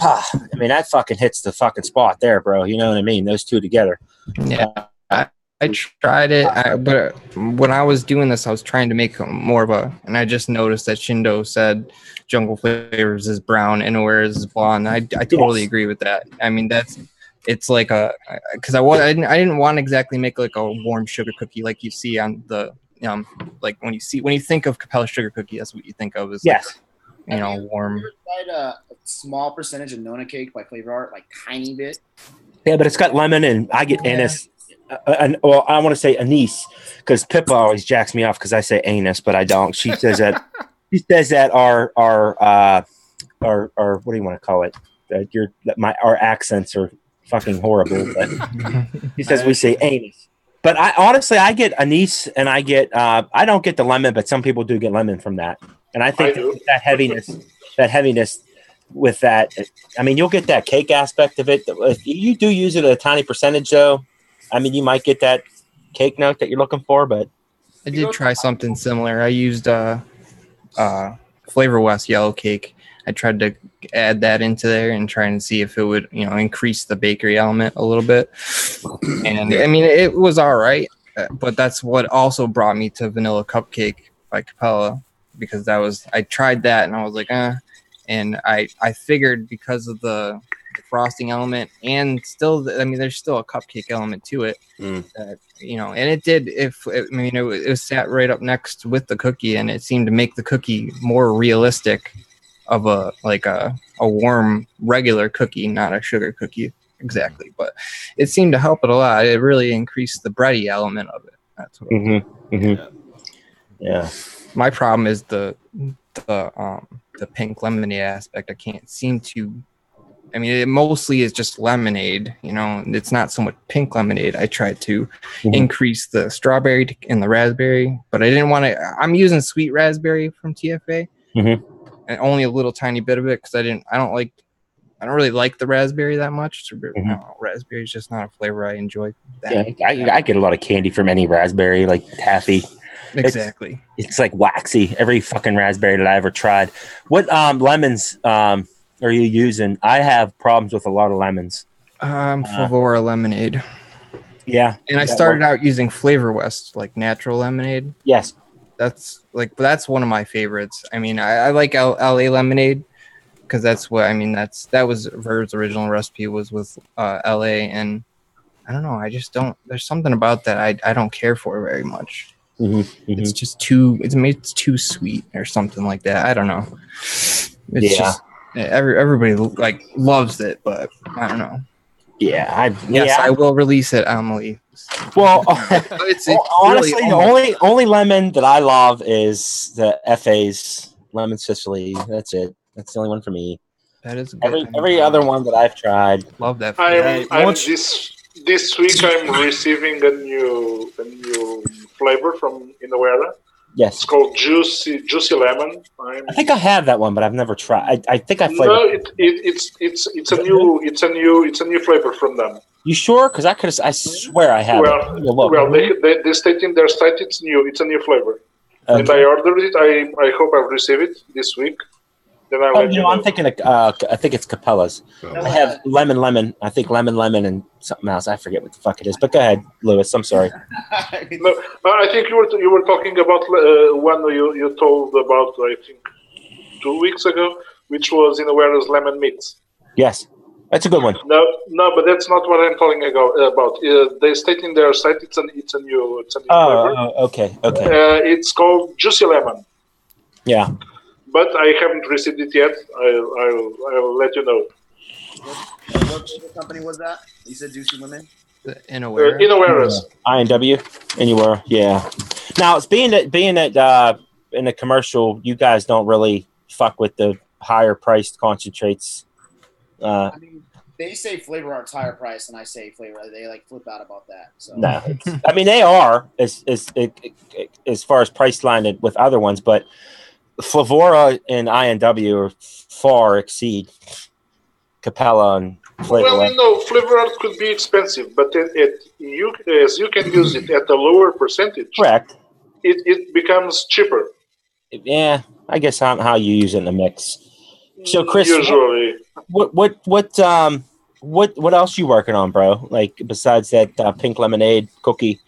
I mean, that fucking hits the fucking spot there, bro. You know what I mean? Those two together. Yeah. I tried it, but when I was doing this, I was trying to make more of and I just noticed that Shindo said Jungle Flavors is brown and Innowares is blonde. I totally agree with that. I mean, it's like because I didn't want to exactly make like a warm sugar cookie like you see on the like when you think of Capella sugar cookie, that's what you think of as warm. Tried a small percentage of Nona cake by Flavor Art, like tiny bit. Yeah, but it's got lemon and I get anise. Well, I want to say anise because Pippa always jacks me off because I say anus, but I don't. She says that. She says that our what do you want to call it? Our accents are fucking horrible. But he says we say anus. But I get anise and I get I don't get the lemon, but some people do get lemon from that. And I think that heaviness with that, I mean, you'll get that cake aspect of it. If you do use it at a tiny percentage, though, I mean, you might get that cake note that you're looking for. But I did try something similar. I used Flavor West yellow cake. I tried to add that into there and try and see if it would, increase the bakery element a little bit. And I mean, it was all right, but that's what also brought me to Vanilla Cupcake by Capella, because I tried that and I was like, and I figured because of the frosting element and still, I mean, there's still a cupcake element to it, that, and it did, it was sat right up next with the cookie and it seemed to make the cookie more realistic of a warm regular cookie, not a sugar cookie exactly, but it seemed to help it a lot. It really increased the bready element of it. That's what Yeah. My problem is the pink lemonade aspect. I can't seem to. I mean, it mostly is just lemonade. It's not so much pink lemonade. I tried to increase the strawberry and the raspberry, but I didn't want to. I'm using sweet raspberry from TFA, and only a little tiny bit of it because I don't really like the raspberry that much. So, raspberry is just not a flavor I enjoy. I get a lot of candy from any raspberry, like taffy. Exactly. It's like waxy. Every fucking raspberry that I ever tried. What lemons are you using? I have problems with a lot of lemons. Favora lemonade. Yeah. And I started out using Flavor West, like natural lemonade. Yes. That's one of my favorites. I mean, I like LA lemonade because that was Verve's original recipe was with LA, and I don't know. I just don't. There's something about that I don't care for very much. It's just it's too sweet or something like that. I don't know. It's just everybody like loves it, but I don't know. I will release it, Emily. Well, it's honestly, really the only lemon that I love is the FA's lemon Sicily. That's it. That's the only one for me. That is good. Every other one that I've tried. Love that. This week I'm receiving a new flavor from Innowares. Yes, it's called Juicy Lemon. I think I have that one, but I've never tried. I think I flavored. No, it's a new flavor from them. You sure? Because I swear I have. They state in their site it's new. It's a new flavor, and I ordered it. I hope I'll receive it this week. Then I'm thinking of, I think it's Capella's. I have lemon. I think lemon and something else. I forget what the fuck it is. But go ahead, Lewis. I'm sorry. No, I think you were talking about one you told about, I think 2 weeks ago, which was Innowares lemon mix. Yes, that's a good one. No, but that's not what I'm talking about. They state in their site it's a new flavor. Oh, okay. It's called Juicy Lemon. Yeah. But I haven't received it yet. I'll let you know. What company was that? You said Juicy Lemon? Innowares. I&W. Anywhere. Yeah. Now, it's being that in the commercial, you guys don't really fuck with the higher priced concentrates I mean, they say Flavor Art's higher price, and I say Flavor. They like flip out about that. So No, I mean they are as far as price line with other ones, but Flavora and INW are far exceed Capella and Flavor. Well, you know, Flavor Art could be expensive, but as you can use it at a lower percentage, Correct. It becomes cheaper. Yeah, I guess how you use it in the mix. So, Kris, Usually, what else you working on, bro? Like besides that pink lemonade cookie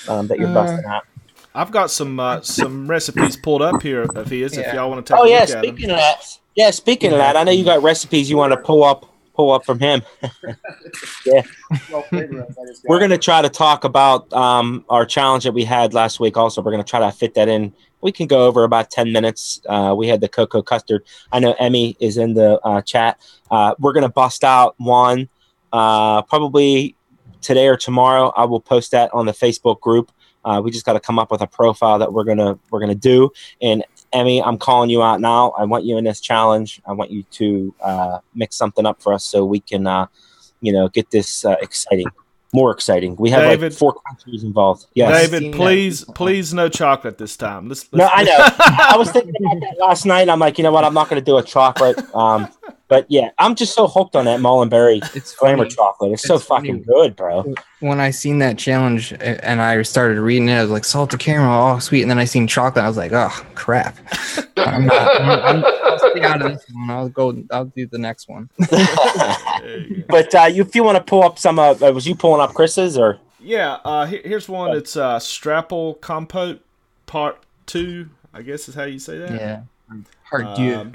that you're busting out. I've got some recipes pulled up here of his. If y'all want to take a Oh look yeah, at them. speaking of that, speaking of that, I know you got recipes you want to pull up from him. Yeah, we're gonna try to talk about our challenge that we had last week. Also, we're gonna try to fit that in. We can go over about 10 minutes. We had the cocoa custard. I know Emmy is in the chat. We're gonna bust out one probably today or tomorrow. I will post that on the Facebook group. We just got to come up with a profile that we're gonna do. And Emmy, I'm calling you out now. I want you in this challenge. I want you to mix something up for us so we can, get this more exciting. We have David, like 4 countries involved. Yes. David, please, no chocolate this time. No, I know. I was thinking about that last night. I'm like, you know what? I'm not going to do a chocolate. But yeah, I'm just so hooked on that Mullenberry Glamour chocolate. It's so fucking good, bro. When I seen that challenge and I started reading it, I was like, salted caramel, oh sweet. And then I seen chocolate. I was like, oh crap. I'll stay out of this one. I'll do the next one. But if you want to pull up some, was you pulling up Kris's or? Yeah, here's one. It's Strapple Compote Part 2, I guess is how you say that. Yeah. Part 2.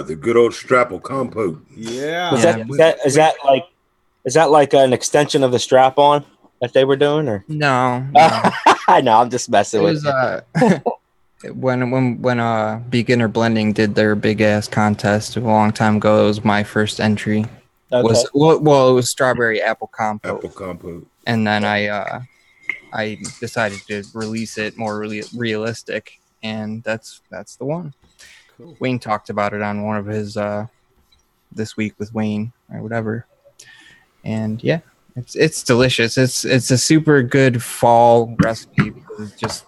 The good old Strapple compote. Yeah. Is that like an extension of the strap on that they were doing or? No. I know, I'm just messing with you. When Beginner Blending did their big ass contest a long time ago, it was my first entry. Okay. It was strawberry apple compote. Apple compote. And then I decided to release it more realistic, and that's the one. Cool. Wayne talked about it on one of his this week with Wayne or whatever, and yeah, it's delicious. It's a super good fall recipe because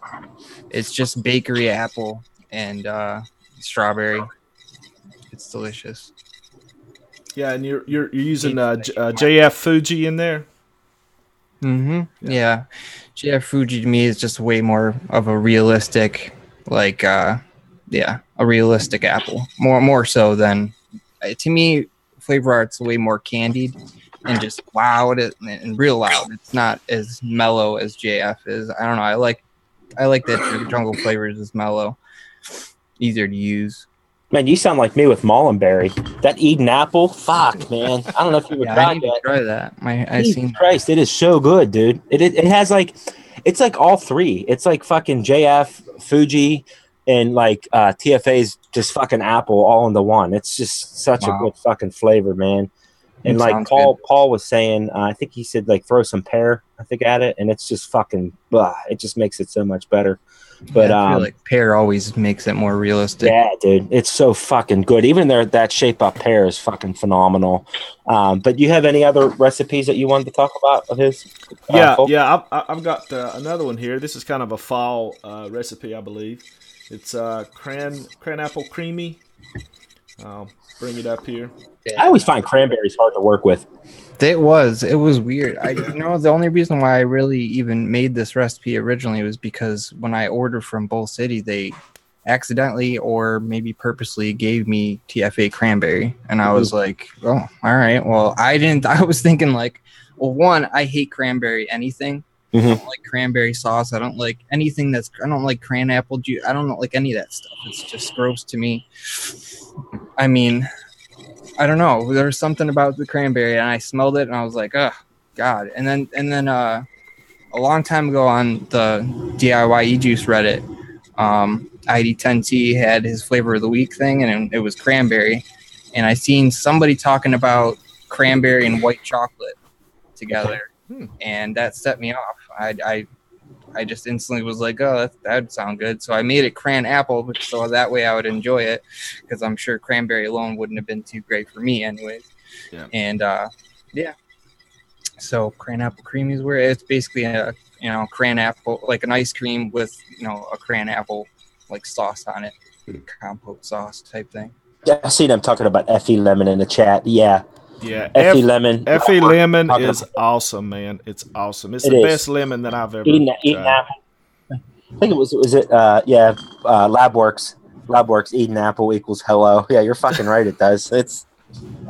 it's just bakery apple and strawberry. It's delicious. Yeah, and you're using JF Fuji in there. Mm-hmm. Yeah. JF Fuji to me is just way more of a realistic, a realistic apple. More so than to me, Flavor Art's way more candied and just loud and real loud. It's not as mellow as JF is. I don't know. I like that Jungle Flavors is mellow, easier to use. Man, you sound like me with Mullenberry. That Eden apple, fuck, man. I don't know if you would I need to try that. Jesus Christ, it is so good, dude. It has it's like all three. It's like fucking JF, Fuji, and like TFA's just fucking apple all into one. It's just such a good fucking flavor, man. And like Paul was saying, I think he said like throw some pear, I think, at it, and it's just fucking, it just makes it so much better. But I feel like pear always makes it more realistic. Yeah, dude, it's so fucking good. Even that shape up pear is fucking phenomenal. But you have any other recipes that you wanted to talk about of his? Yeah. I've got another one here. This is kind of a fall recipe, I believe. It's cran apple creamy. I'll bring it up here. I always find cranberries hard to work with. It was weird. The only reason why I really even made this recipe originally was because when I ordered from Bull City, they accidentally or maybe purposely gave me TFA cranberry, and I was like, oh, all right. Well, I was thinking like, well, one, I hate cranberry anything. Mm-hmm. I don't like cranberry sauce. I don't like anything I don't like cran apple juice. I don't like any of that stuff. It's just gross to me. I mean, I don't know. There was something about the cranberry, and I smelled it, and I was like, "Oh, God!" And then a long time ago on the DIY e-juice Reddit, ID10T had his flavor of the week thing, and it was cranberry. And I seen somebody talking about cranberry and white chocolate together, and that set me off. I just instantly was like, oh, that'd sound good. So I made it cran apple, so that way I would enjoy it, because I'm sure cranberry alone wouldn't have been too great for me anyways. Yeah. And yeah. So cran apple cream is where it's basically a cran apple, like an ice cream with a cran apple like sauce on it, compote sauce type thing. Yeah, I see them talking about Effie Lemon in the chat. Yeah. Yeah, Effie Lemon. Effie Lemon is awesome, man. It's awesome. It's the best lemon that I've ever Eden tried. Apple. I think it was it LabWorks. LabWorks Eden Apple equals hello. Yeah, you're fucking right. It does. It's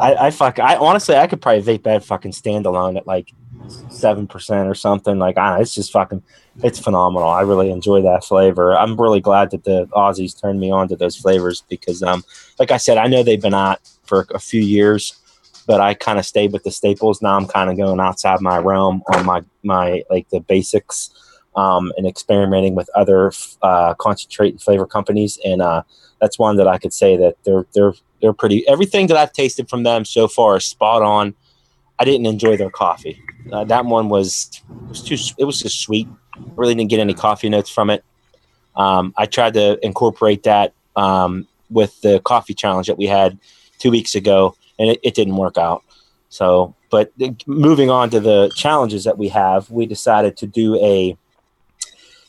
I honestly I could probably vape that fucking standalone at like 7% or something. Like it's just fucking it's phenomenal. I really enjoy that flavor. I'm really glad that the Aussies turned me on to those flavors because like I said, I know they've been out for a few years, but I kind of stayed with the staples. Now I'm kind of going outside my realm on my like the basics and experimenting with other concentrate and flavor companies. And that's one that I could say that they're pretty. Everything that I've tasted from them so far is spot on. I didn't enjoy their coffee. That one was just sweet. Really didn't get any coffee notes from it. I tried to incorporate that with the coffee challenge that we had 2 weeks ago, and it didn't work out. So, but moving on to the challenges that we have, we decided to do a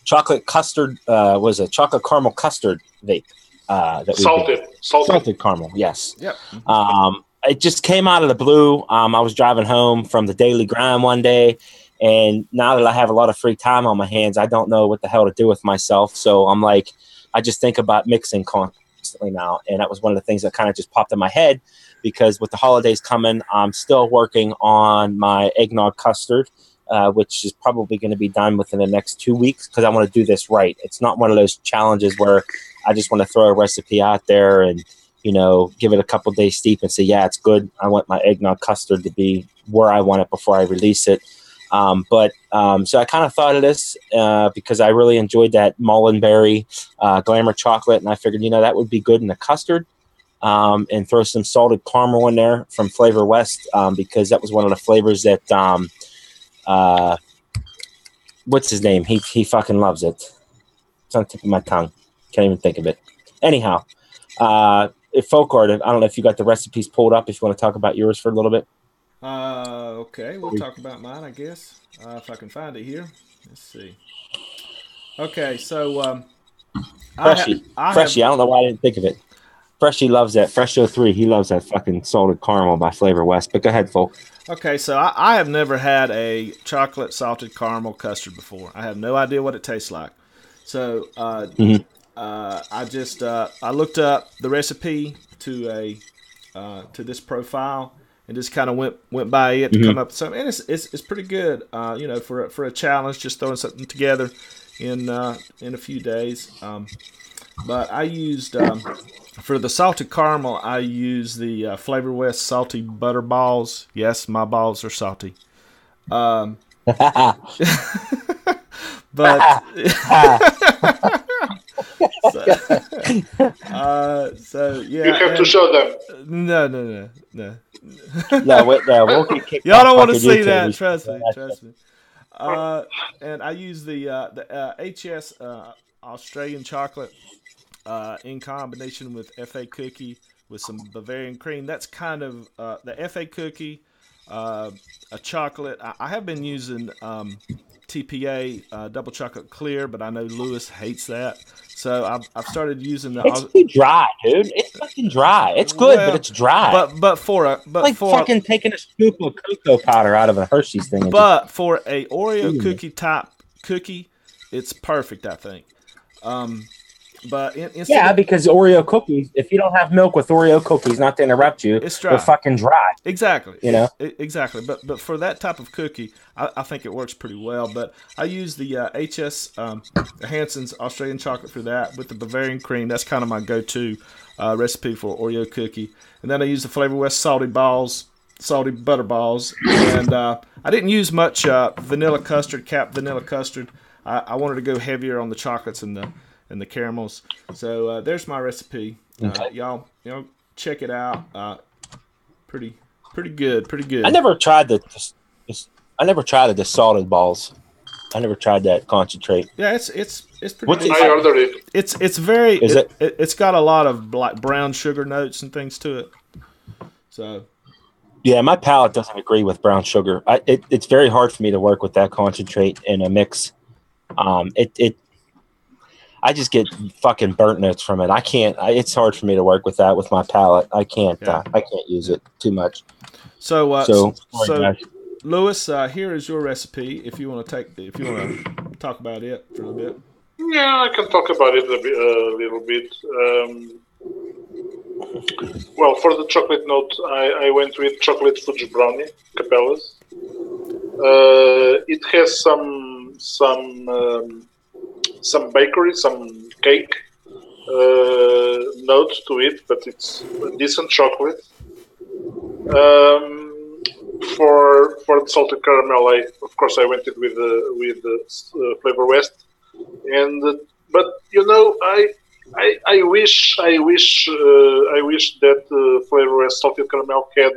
chocolate custard, chocolate caramel custard vape. Salted caramel, yes. Yep. It just came out of the blue. I was driving home from the daily grind one day, and now that I have a lot of free time on my hands, I don't know what the hell to do with myself. So I'm like, I just think about mixing constantly now. And that was one of the things that kind of just popped in my head because with the holidays coming, I'm still working on my eggnog custard, which is probably going to be done within the next 2 weeks because I want to do this right. It's not one of those challenges where I just want to throw a recipe out there and give it a couple days steep and say, yeah, it's good. I want my eggnog custard to be where I want it before I release it. So I kind of thought of this because I really enjoyed that Mullenberry Glamour chocolate. And I figured, that would be good in the custard and throw some salted caramel in there from Flavor West because that was one of the flavors that, what's his name? He fucking loves it. It's on the tip of my tongue. Can't even think of it. Anyhow, if folk art, I don't know if you got the recipes pulled up. If you want to talk about yours for a little bit. Okay, we'll talk about mine, I guess, if I can find it here. Let's see. Okay, so Freshie. I don't know why I didn't think of it. Freshie loves that. Fresh 03, he loves that fucking salted caramel by Flavor West. But go ahead, folk. Okay, so I have never had a chocolate salted caramel custard before. I have no idea what it tastes like. So I just I looked up the recipe to this profile and just kind of went by it to come up with something. And it's pretty good, for a challenge, just throwing something together in a few days. But I used for the salted caramel, I used the Flavor West salty butter balls. Yes, my balls are salty. But so yeah, you have to show them. No. No, we'll get kicked Y'all don't off want to fucking see YouTube. that. Trust me. And I use the HS Australian chocolate in combination with FA cookie with some Bavarian cream. That's kind of the FA cookie, a chocolate. I have been using TPA double chocolate clear, but I know Lewis hates that. So I've started using the. It's too dry, dude. It's fucking dry. It's good, but it's dry. But for fucking taking a scoop of cocoa powder out of a Hershey's thing. But for a Oreo cookie type cookie, it's perfect, I think. But because Oreo cookies, if you don't have milk with Oreo cookies, not to interrupt you, it's dry. They're fucking dry. Exactly. Exactly. But for that type of cookie, I think it works pretty well. But I use the HS Hanson's Australian chocolate for that with the Bavarian cream. That's kind of my go-to recipe for Oreo cookie. And then I use the Flavor West salty butter balls. And I didn't use much vanilla custard. I wanted to go heavier on the chocolates and the caramels. So there's my recipe. Y'all check it out. Pretty good. I never tried the salted balls. I never tried that concentrate. Yeah, it's pretty. I ordered it. It's very. It's got a lot of like brown sugar notes and things to it. So Yeah, my palate doesn't agree with brown sugar. It's very hard for me to work with that concentrate in a mix. I just get fucking burnt notes from it. I can't. It's hard for me to work with that with my palate. I can't. I can't use it too much. So sorry, Lewis, here is your recipe. If you want to talk about it for a little bit. Yeah, I can talk about it a little bit. Well, for the chocolate note, I went with chocolate fudge brownie, Capella's. It has some bakery, some cake note to it, but it's decent chocolate. For the salted caramel, of course I went it with the Flavor West, but I wish that Flavor West salted caramel had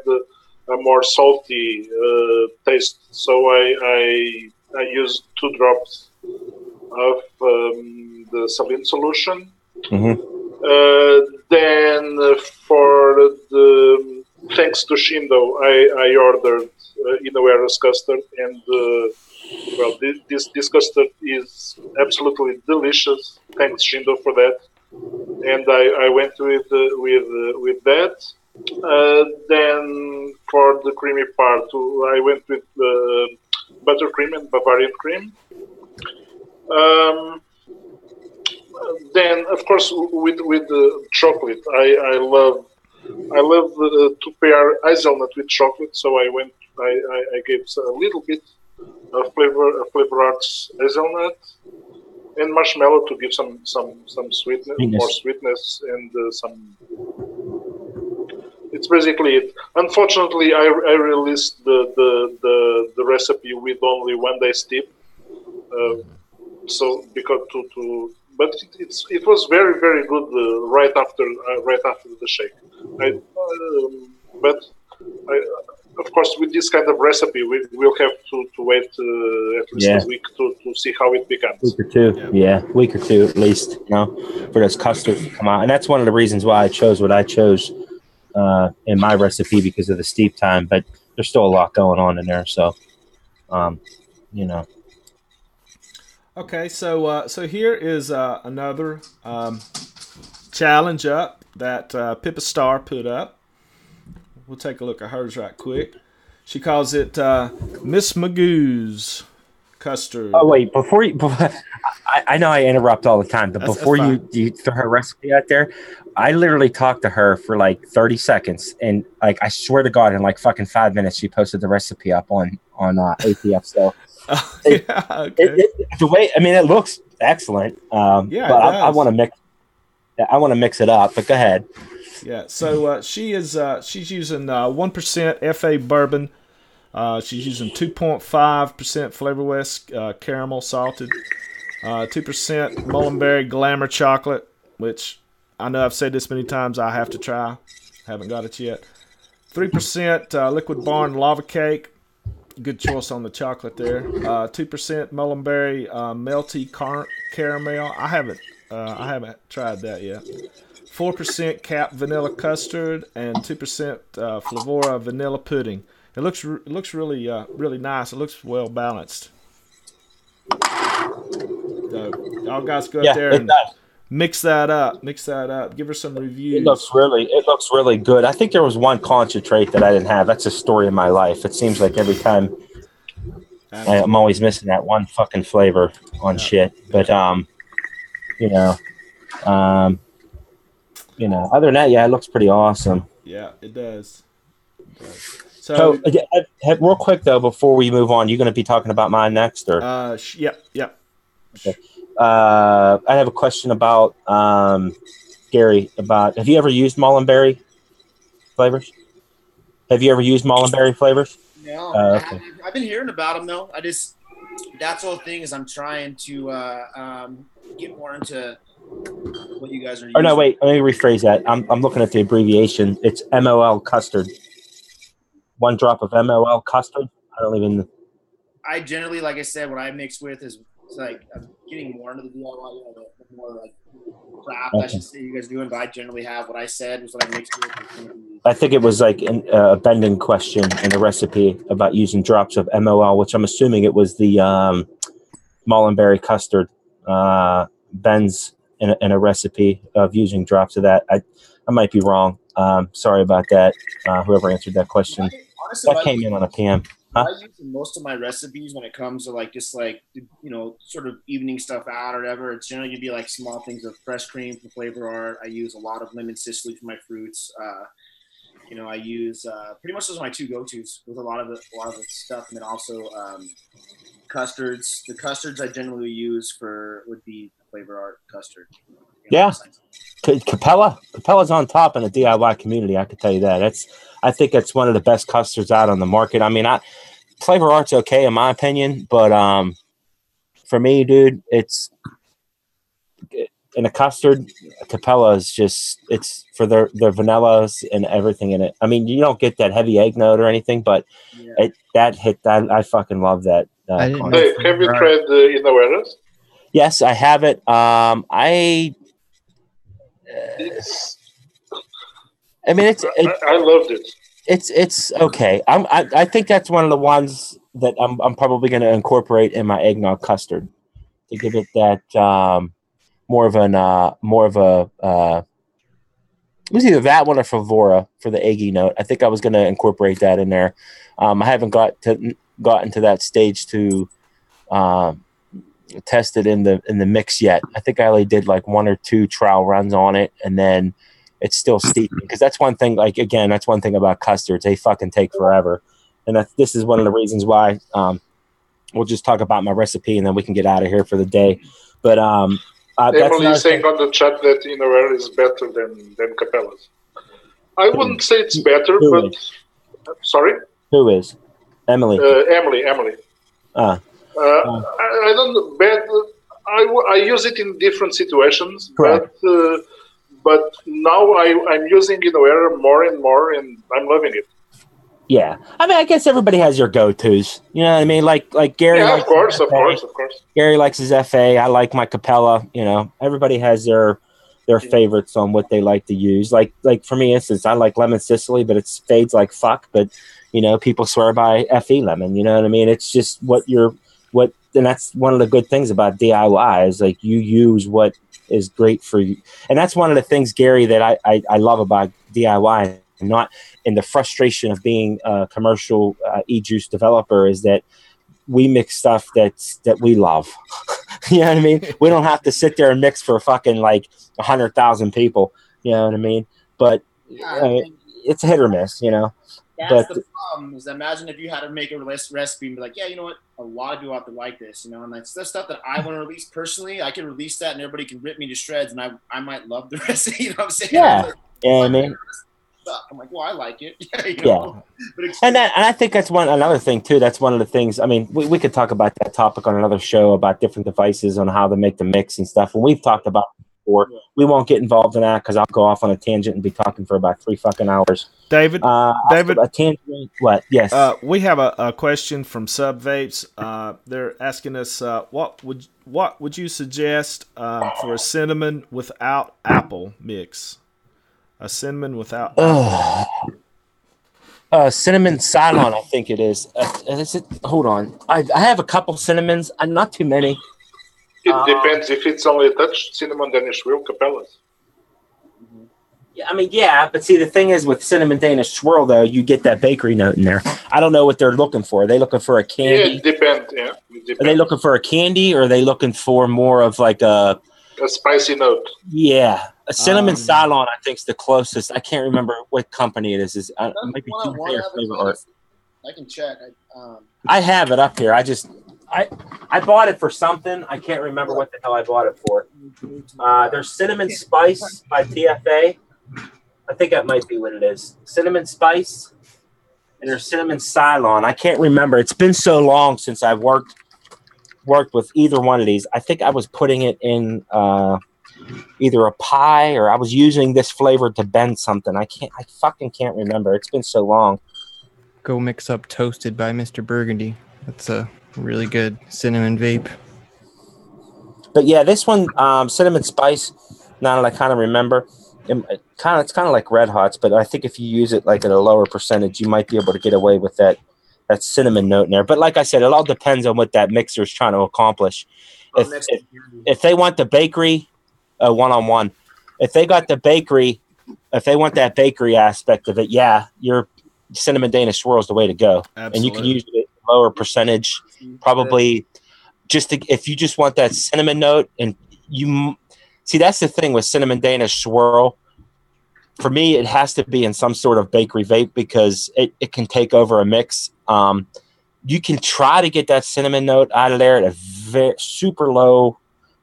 a more salty taste. So I used 2 drops of the saline solution. Mm-hmm. Then for the thanks to Shindo, I ordered Inoera's custard, and this custard is absolutely delicious. Thanks Shindo for that, and I went with that. Then for the creamy part, I went with buttercream and Bavarian cream. Then, of course, with the chocolate, I love to pair hazelnut with chocolate. So I gave a little bit of flavor arts hazelnut and marshmallow to give some sweetness, more sweetness, and some. It's basically it. Unfortunately, I released the recipe with only 1 day steep. So because but it was very, very good right after the shake. Of course, with this kind of recipe, we'll have to wait at least a week to see how it becomes. Week or two, week or two at least, for those custards to come out. And that's one of the reasons why I chose what I chose in my recipe, because of the steep time. But there's still a lot going on in there, so Okay, so here is another challenge up that Pippa Star put up. We'll take a look at hers right quick. She calls it Miss Magoo's custard. Oh wait, I know I interrupt all the time, but before you throw her recipe out there, I literally talked to her for like 30 seconds, and like I swear to God, in like fucking 5 minutes, she posted the recipe up on ATF. So. The way, I mean, it looks excellent. But I want to mix it up. But go ahead. Yeah. So she's using 1% FA bourbon. She's using 2.5% Flavor West caramel salted, 2% Mullenberry Glamour chocolate, which I know I've said this many times. I have to try. Haven't got it yet. 3% Liquid Barn Lava Cake. Good choice on the chocolate there. 2% Mullenberry melty caramel. I haven't tried that yet. 4% Cap Vanilla Custard and 2% Flavora Vanilla Pudding. It looks really really nice. It looks well balanced. So y'all guys go out there and mix that up. Give her some reviews. It looks really good. I think there was one concentrate that I didn't have. That's a story of my life. It seems like every time I'm always missing that one fucking flavor on shit. But other than that, it looks pretty awesome. Yeah, it does. So real quick though, before we move on, you going to be talking about mine next, or? Yep. Okay. I have a question about Gary. Have you ever used Mullenberry flavors? No. Okay. I've been hearing about them though. That's the whole thing, is I'm trying to get more into what you guys are using. Oh no, wait. Let me rephrase that. I'm looking at the abbreviation. It's MOL custard. 1 drop of MOL custard. I generally, like I said, what I mix with is like I'm getting more into the DIY, the more like craft, I should say, you guys doing. But I generally have what I said was what I mixed with. I think it was like a bending question in a recipe about using drops of MOL, which I'm assuming it was the Mullenberry custard bends in a recipe of using drops of that. I might be wrong. Sorry about that. Whoever answered that question. Honestly, that came in on a PM. Huh? I use most of my recipes when it comes to like just like sort of evening stuff out or whatever. It's generally gonna be like small things of fresh cream for flavor art. I use a lot of lemon Sicily for my fruits. I use pretty much those are my two go-tos with a lot of the stuff, and then also custards. The custards I generally use would be flavor art custard. Yeah, Capella's on top in the DIY community. I could tell you that. I think it's one of the best custards out on the market. I mean, flavor art's okay in my opinion, but for me, dude, it's in a custard. Capella is it's for their vanillas and everything in it. I mean, you don't get that heavy egg note or anything, but I fucking love that. Have you tried the Inoeras? Yes, I have it. I loved it. It's okay. I think that's one of the ones that I'm probably going to incorporate in my eggnog custard to give it that more of a it was either that one or Favora for the eggy note. I think I was going to incorporate that in there. I haven't gotten to that stage to test it in the mix yet. I think I only did like 1 or 2 trial runs on it, and then it's still steeping, because that's one thing. Like again, that's one thing about custards; they fucking take forever, and this is one of the reasons why. We'll just talk about my recipe, and then we can get out of here for the day. But Emily is saying on the chat that Inoera is better than Capella's. I wouldn't say it's better, but sorry. Who is Emily? Emily. I don't bet. I use it in different situations, but now I'm using Inoera more and more, and I'm loving it. Yeah, I mean, I guess everybody has your go-tos. You know what I mean? Like Gary. Yeah, of course. Gary likes his FA. I like my Capella. You know, everybody has their favorites on what they like to use. Like for me, instance, I like lemon Sicily, but it fades like fuck. But people swear by FE lemon. You know what I mean? It's just and that's one of the good things about DIY is like you use what is great for you, and that's one of the things, Gary, that I love about DIY. Not in the frustration of being a commercial e-juice developer is that we mix stuff that we love. You know what I mean? We don't have to sit there and mix for fucking like 100,000 people. You know what I mean? But it's a hit or miss, That's the problem. Is imagine if you had to make a recipe and be like, yeah, you know what? A lot of people have to like this, and that's the stuff that I want to release personally. I can release that, and everybody can rip me to shreds, and I might love the recipe. You know what I'm saying? Yeah, I mean. I'm like, well, I like it. Yeah. And I think that's another thing too. That's one of the things. I mean, we could talk about that topic on another show about different devices on how to make the mix and stuff. And we've talked about it before. Yeah. We won't get involved in that because I'll go off on a tangent and be talking for about 3 fucking hours. David, a tangent. What? Yes. We have a question from Sub Vapes. They're asking us, what would you suggest for a cinnamon without apple mix? A cinnamon without cinnamon Ceylon, I think it is. Is it? Hold on. I have a couple cinnamons. Not too many. It depends. If it's only a touch cinnamon Danish swirl, Capellas. Yeah, I mean, yeah, but see, the thing is with cinnamon Danish swirl, though, you get that bakery note in there. I don't know what they're looking for. Are they looking for a candy? Yeah, it depends. Yeah, it depends. Are they looking for a candy, or are they looking for more of like a spicy note? Yeah. A cinnamon Ceylon, I think, is the closest. I can't remember what company it is. It might be Flavor Art. I can check. I have it up here. I bought it for something. I can't remember what the hell I bought it for. There's Cinnamon Spice by TFA. I think that might be what it is. Cinnamon Spice. And there's Cinnamon Ceylon. I can't remember. It's been so long since I've worked with either one of these. I think I was putting it in either a pie, or I was using this flavor to bend something. I fucking can't remember. It's been so long. Go mix up Toasted by Mr. Burgundy. That's a really good cinnamon vape. But yeah, this one, Cinnamon Spice, now that I kind of remember, it's kind of like Red Hots, but I think if you use it like at a lower percentage, you might be able to get away with that cinnamon note in there. But like I said, it all depends on what that mixer is trying to accomplish. If they want the bakery, one-on-one, if they want that bakery aspect of it, yeah, your cinnamon Danish swirl is the way to go. Absolutely. And you can use it at lower percentage, probably if you just want that cinnamon note. And you see, that's the thing with cinnamon Danish swirl. For me, it has to be in some sort of bakery vape because it can take over a mix. You can try to get that cinnamon note out of there at a super low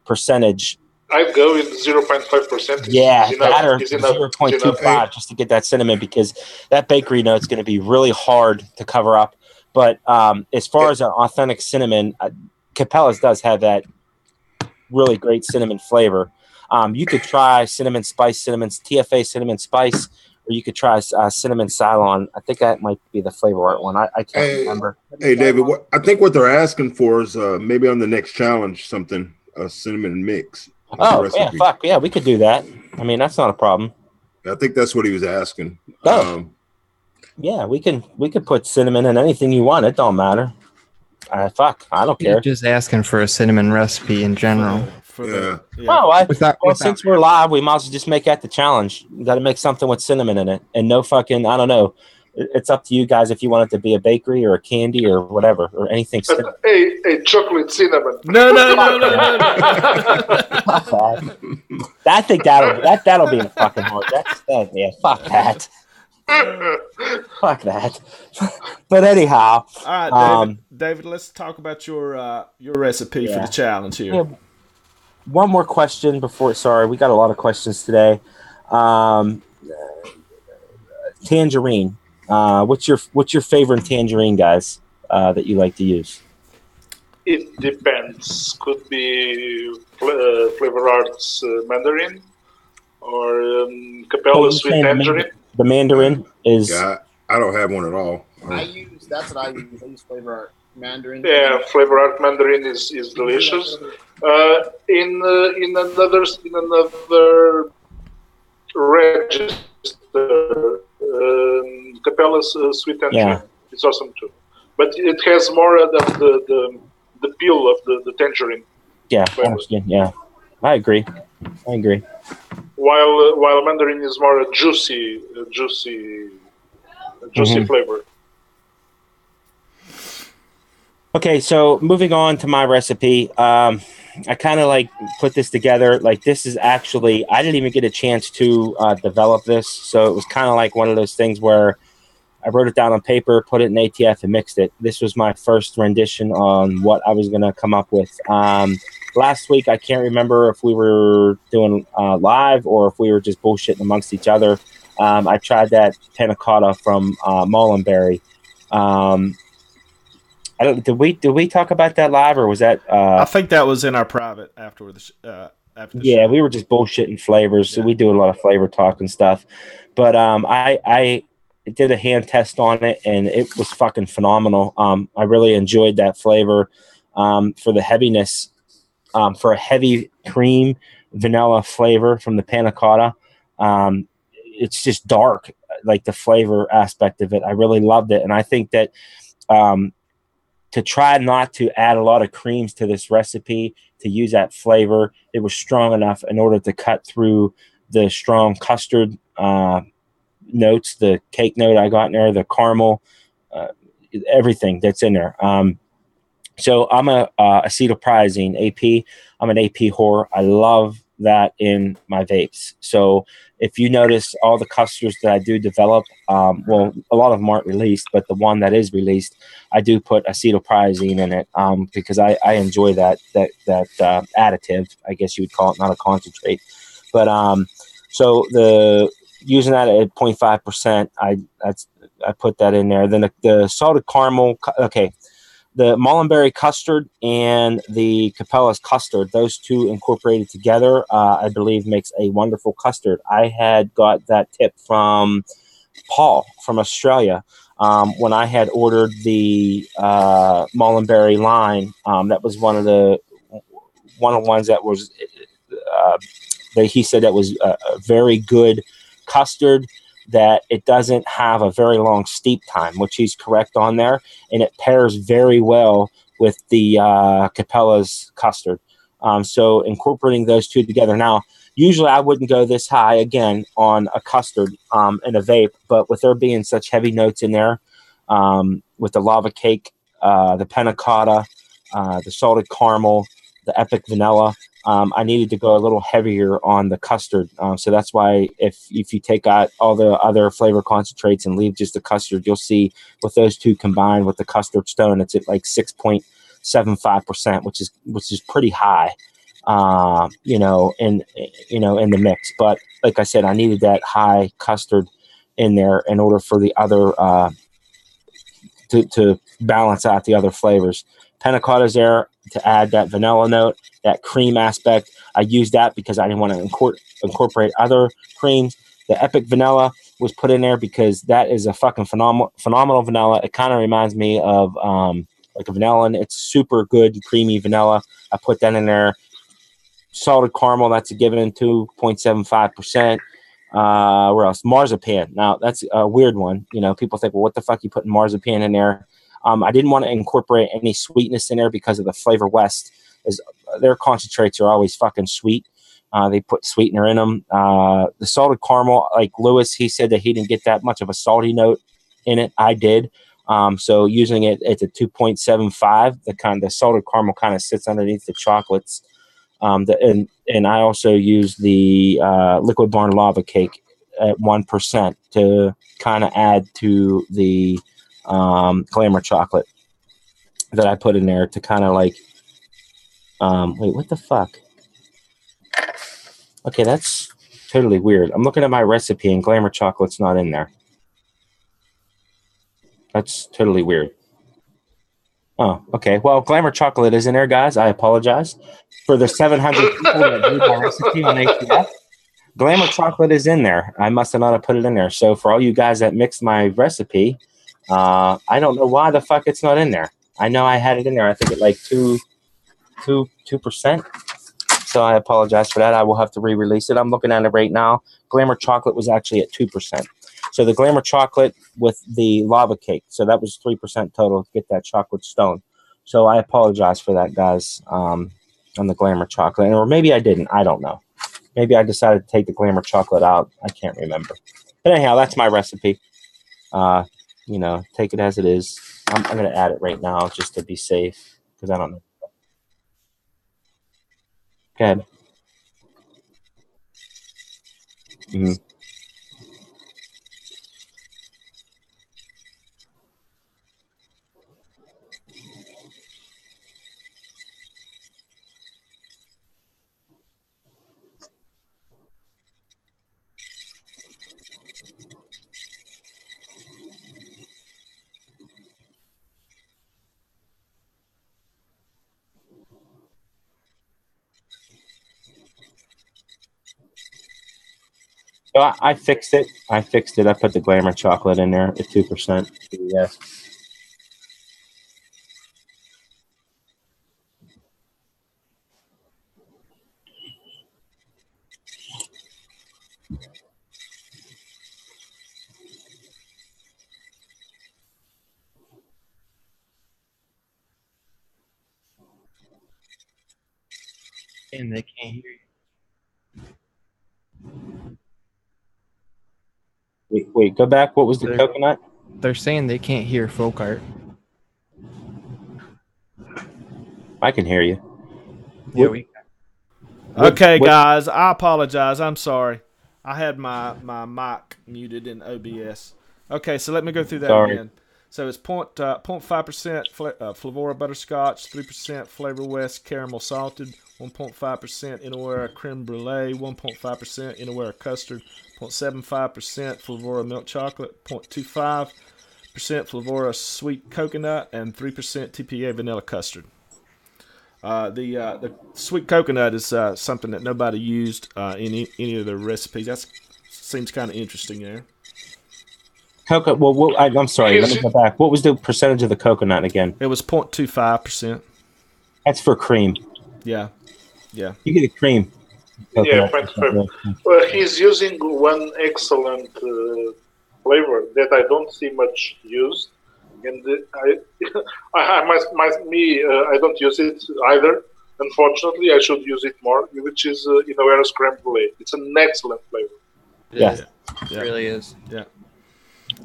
percentage. I'd go with 0.5%. Yeah, that or 0.25 just to get that cinnamon, because that bakery note's going to be really hard to cover up. But as far as an authentic cinnamon, Capella's does have that really great cinnamon flavor. You could try TFA cinnamon spice, or you could try cinnamon Cylon. I think that might be the flavor art one. I can't remember. Hey, David, I think what they're asking for is maybe on the next challenge a cinnamon mix. Oh, yeah, fuck. Yeah, we could do that. I mean, that's not a problem. I think that's what he was asking. Oh. Yeah, we could put cinnamon in anything you want. It don't matter. I don't care. You're just asking for a cinnamon recipe in general. Since we're live, we might as well just make that the challenge. You got to make something with cinnamon in it, and no fucking, I don't know. It's up to you guys if you want it to be a bakery or a candy or whatever or anything. A chocolate cinnamon. No. I think that'll be a fucking hard. Fuck that. Fuck that. But anyhow, all right, David, let's talk about your recipe for the challenge here. Yeah. One more question before. Sorry, we got a lot of questions today. Tangerine. What's your favorite tangerine, guys, that you like to use? It depends. Could be Flavor Arts Mandarin or Capella's Sweet Tangerine. The Mandarin is. Yeah, I don't have one at all. That's what I use. I use Flavor Art Mandarin. Yeah, Flavor Art Mandarin is delicious. In another register, Capella's Sweet Tangerine is awesome too, but it has more of the peel of the tangerine. Yeah, I agree. While Mandarin is more a juicy flavor. Okay, so moving on to my recipe. I kind of put this together. This is actually, I didn't even get a chance to develop this. So it was kind of like one of those things where I wrote it down on paper, put it in ATF, and mixed it. This was my first rendition on what I was going to come up with. Last week, I can't remember if we were doing live or if we were just bullshitting amongst each other. I tried that panna cotta from Mullenberry. Did we talk about that live, or was that? I think that was in our private after the show. We were just bullshitting flavors, so we do a lot of flavor talk and stuff. But I did a hand test on it, and it was fucking phenomenal. I really enjoyed that flavor for the heaviness, for a heavy cream vanilla flavor from the panna cotta. It's just dark, like the flavor aspect of it. I really loved it, and I think that. To try not to add a lot of creams to this recipe, to use that flavor, it was strong enough in order to cut through the strong custard notes, the cake note I got in there, the caramel, everything that's in there. So I'm a acetylpyrazine AP. I'm an AP whore. I love that in my vapes. So if you notice all the custards that I do develop, a lot of them aren't released, but the one that is released, I do put acetylpyrazine in it because I enjoy that additive, I guess you would call it, not a concentrate. But so using that at 0.5%, I put that in there. Then the salted caramel, the Mullenberry custard and the Capella's custard, those two incorporated together, I believe makes a wonderful custard. I had got that tip from Paul from Australia when I had ordered the Mullenberry line. That was one of the ones that was he said that was a very good custard, that it doesn't have a very long steep time, which he's correct on there, and it pairs very well with the Capella's custard. So incorporating those two together. Now, usually I wouldn't go this high again on a custard and a vape, but with there being such heavy notes in there, with the lava cake, the panna cotta, the salted caramel, the epic vanilla, I needed to go a little heavier on the custard. So that's why if you take out all the other flavor concentrates and leave just the custard, you'll see with those two combined with the custard stone, it's at like 6.75%, which is pretty high, in the mix. But like I said, I needed that high custard in there in order for the other to balance out the other flavors. Panna cotta's there to add that vanilla note, that cream aspect. I used that because I didn't want to incorporate other creams. The epic vanilla was put in there because that is a fucking phenomenal vanilla. It kind of reminds me of like a vanilla, and it's super good creamy vanilla. I put that in there. Salted caramel, that's a given 2.75%. Where else? Marzipan. Now that's a weird one. People think, well, what the fuck are you putting marzipan in there? I didn't want to incorporate any sweetness in there because of the Flavor West. Their concentrates are always fucking sweet. They put sweetener in them. The salted caramel, like Lewis, he said that he didn't get that much of a salty note in it. I did. So using it at a 2.75, the salted caramel kind of sits underneath the chocolates. And I also used the Liquid Barn Lava Cake at 1% to kind of add to the Glamour chocolate that I put in there to kind of like, wait, what the fuck? Okay, that's totally weird. I'm looking at my recipe and Glamour chocolate's not in there. That's totally weird. Oh, okay. Well, Glamour chocolate is in there, guys. I apologize for the 700 people that read my recipe on ATF. Glamour chocolate is in there. I must have not put it in there. So for all you guys that mixed my recipe, I don't know why the fuck it's not in there. I know I had it in there. I think at like 2%. So I apologize for that. I will have to re-release it. I'm looking at it right now. Glamour chocolate was actually at 2%. So the Glamour chocolate with the lava cake. So that was 3% total to get that chocolate stone. So I apologize for that, guys, on the Glamour chocolate. Or maybe I didn't. I don't know. Maybe I decided to take the Glamour chocolate out. I can't remember. But anyhow, that's my recipe. Take it as it is. I'm going to add it right now just to be safe because I don't know. Go ahead. Mm-hmm. So I fixed it. I put the Glamour chocolate in there at 2%. Yes. And they can't hear you. Wait, go back. What was the coconut? They're saying they can't hear folk art. I can hear you. Yeah, Okay, guys, I apologize. I'm sorry. I had my mic muted in OBS. Okay, so let me go through that again. So it's 0.5% Flavora Butterscotch, 3% Flavor West Caramel Salted, 1.5% Inawera Creme Brulee, 1.5% Inawera Custard, 0.75% Flavora Milk Chocolate, 0.25% Flavora Sweet Coconut, and 3% TPA Vanilla Custard. The sweet coconut is something that nobody used in any of their recipes. That seems kind of interesting there. Coconut. Well, I'm sorry. Let me go back. What was the percentage of the coconut again? It was 0.25%. That's for cream. Yeah. You get a cream. Yeah, 0.5. Well, he's using one excellent flavor that I don't see much used, and I don't use it either. Unfortunately, I should use it more, which is Inawera scrambled egg. It's an excellent flavor. It really is. Yeah.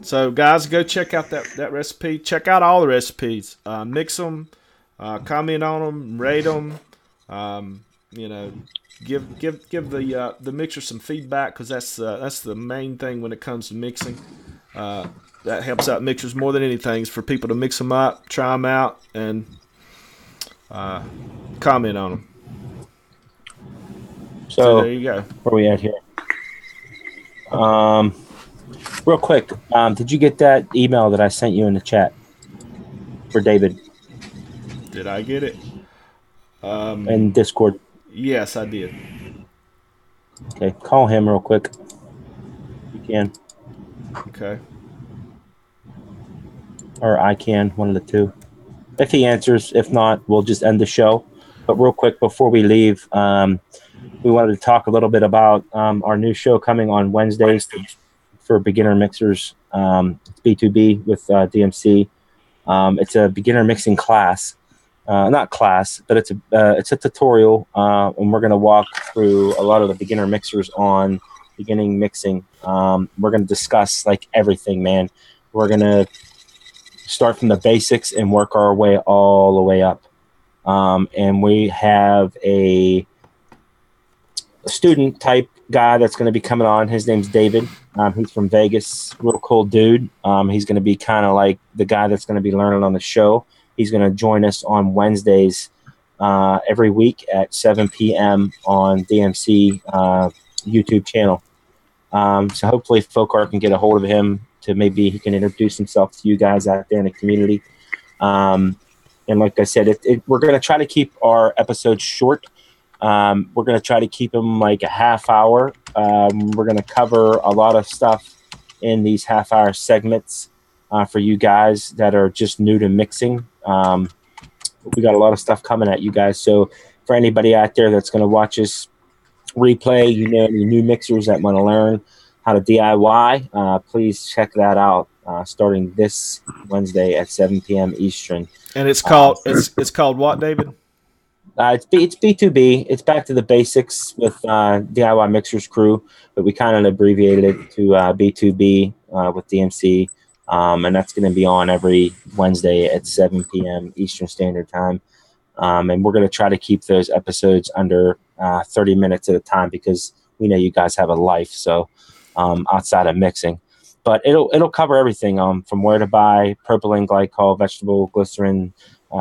So, guys, go check out that recipe. Check out all the recipes. Mix them, comment on them, rate them. Give the mixer some feedback, because that's the main thing when it comes to mixing. That helps out mixers more than anything, is for people to mix them up, try them out, and comment on them. So there you go. Where are we at here? Real quick, did you get that email that I sent you in the chat for David? Did I get it? In Discord. Yes, I did. Okay, call him real quick. You can. Okay. Or I can, one of the two. If he answers, if not, we'll just end the show. But real quick, before we leave, we wanted to talk a little bit about our new show coming on Wednesdays for beginner mixers. It's B2B with DMC. It's a beginner mixing class. Not class, but it's a tutorial, and we're going to walk through a lot of the beginner mixers on beginning mixing. We're going to discuss like everything, man. We're going to start from the basics and work our way all the way up. And we have a student type guy that's going to be coming on. His name's David. He's from Vegas, real cool dude. He's going to be kind of like the guy that's going to be learning on the show. He's going to join us on Wednesdays every week at 7 p.m. on DMC YouTube channel. So hopefully Folkart can get a hold of him to maybe he can introduce himself to you guys out there in the community. And like I said, we're going to try to keep our episodes short. We're going to try to keep them like a half hour. We're going to cover a lot of stuff in these half-hour segments for you guys that are just new to mixing. We got a lot of stuff coming at you guys. So for anybody out there that's going to watch us replay, any new mixers that want to learn how to DIY, please check that out starting this Wednesday at 7 p.m. Eastern. And it's called it's called what, David? It's B2B. It's back to the basics with DIY Mixers Crew, but we kind of abbreviated it to B2B with DMC. And that's going to be on every Wednesday at 7 p.m. Eastern Standard Time. And we're going to try to keep those episodes under 30 minutes at a time, because we know you guys have a life, so outside of mixing. But it'll cover everything from where to buy propylene glycol, vegetable glycerin,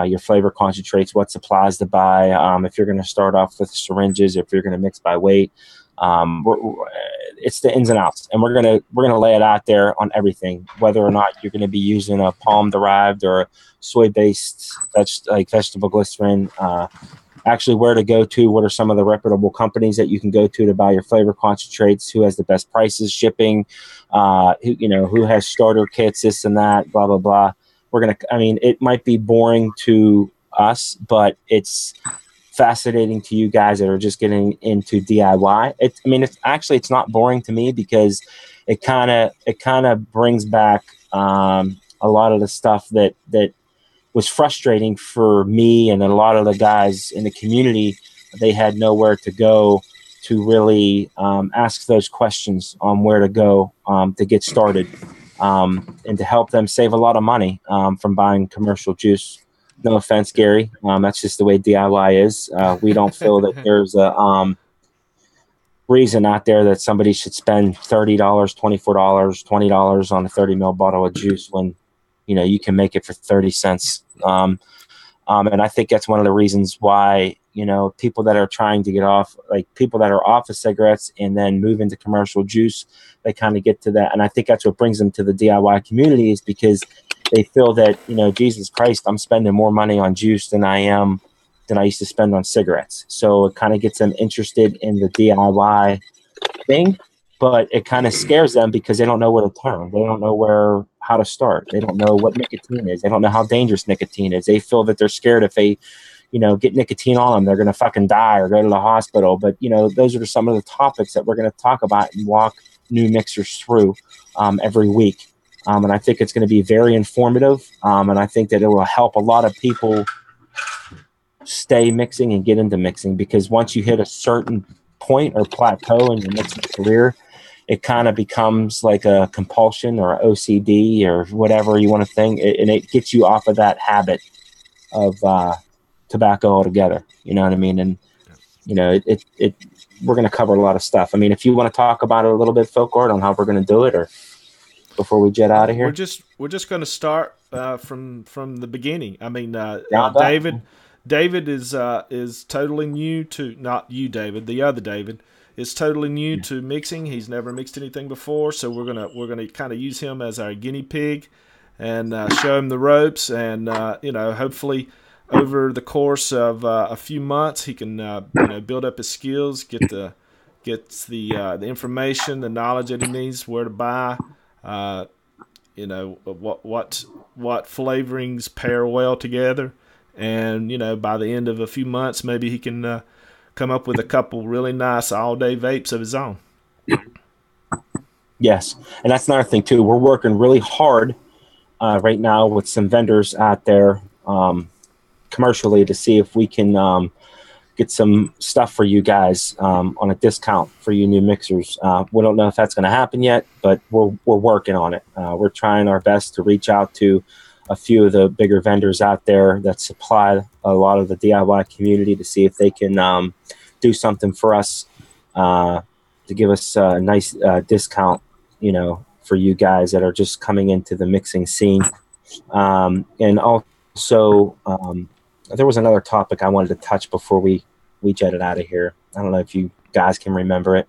your flavor concentrates, what supplies to buy. If you're going to start off with syringes, if you're going to mix by weight, it's the ins and outs, and we're gonna lay it out there on everything, whether or not you're going to be using a palm derived or a soy based vegetable glycerin. Actually, where to go to, what are some of the reputable companies that you can go to buy your flavor concentrates, who has the best prices, shipping, who has starter kits, this and that, blah blah blah. It might be boring to us, but it's fascinating to you guys that are just getting into DIY. It's not boring to me, because it kind of brings back a lot of the stuff that was frustrating for me and a lot of the guys in the community. They had nowhere to go to really ask those questions on where to go to get started, and to help them save a lot of money from buying commercial juice. No offense, Gary. That's just the way DIY is. We don't feel that there's a reason out there that somebody should spend $30, $24, $20 on a 30 ml bottle of juice when you can make it for 30 cents. And I think that's one of the reasons why people that are trying to get off, like people that are off of cigarettes and then move into commercial juice, they kind of get to that. And I think that's what brings them to the DIY community, is because they feel that, Jesus Christ, I'm spending more money on juice than I used to spend on cigarettes. So it kind of gets them interested in the DIY thing, but it kind of scares them because they don't know where to turn. They don't know how to start. They don't know what nicotine is. They don't know how dangerous nicotine is. They feel that they're scared if they, get nicotine on them, they're going to fucking die or go to the hospital. But, those are some of the topics that we're going to talk about and walk new mixers through every week. And I think it's going to be very informative. And I think that it will help a lot of people stay mixing and get into mixing, because once you hit a certain point or plateau in your mixing career, it kind of becomes like a compulsion or OCD or whatever you want to think, and it gets you off of that habit of tobacco altogether. You know what I mean? And we're going to cover a lot of stuff. I mean, if you want to talk about it a little bit, Phil Gord, on how we're going to do it, or before we jet out of here, we're just going to start from the beginning. I mean, David is totally new to, not you, David, the other David is totally new to mixing. He's never mixed anything before, so we're gonna kind of use him as our guinea pig and show him the ropes, and hopefully over the course of a few months he can build up his skills, get the information, the knowledge that he needs, where to buy, what flavorings pair well together, and by the end of a few months maybe he can come up with a couple really nice all-day vapes of his own. Yes, and that's another thing too. We're working really hard right now with some vendors out there commercially to see if we can get some stuff for you guys on a discount for you new mixers. We don't know if that's going to happen yet, but we're working on it. We're trying our best to reach out to a few of the bigger vendors out there that supply a lot of the DIY community to see if they can do something for us to give us a nice discount, for you guys that are just coming into the mixing scene. And also, there was another topic I wanted to touch before we jetted out of here. I don't know if you guys can remember it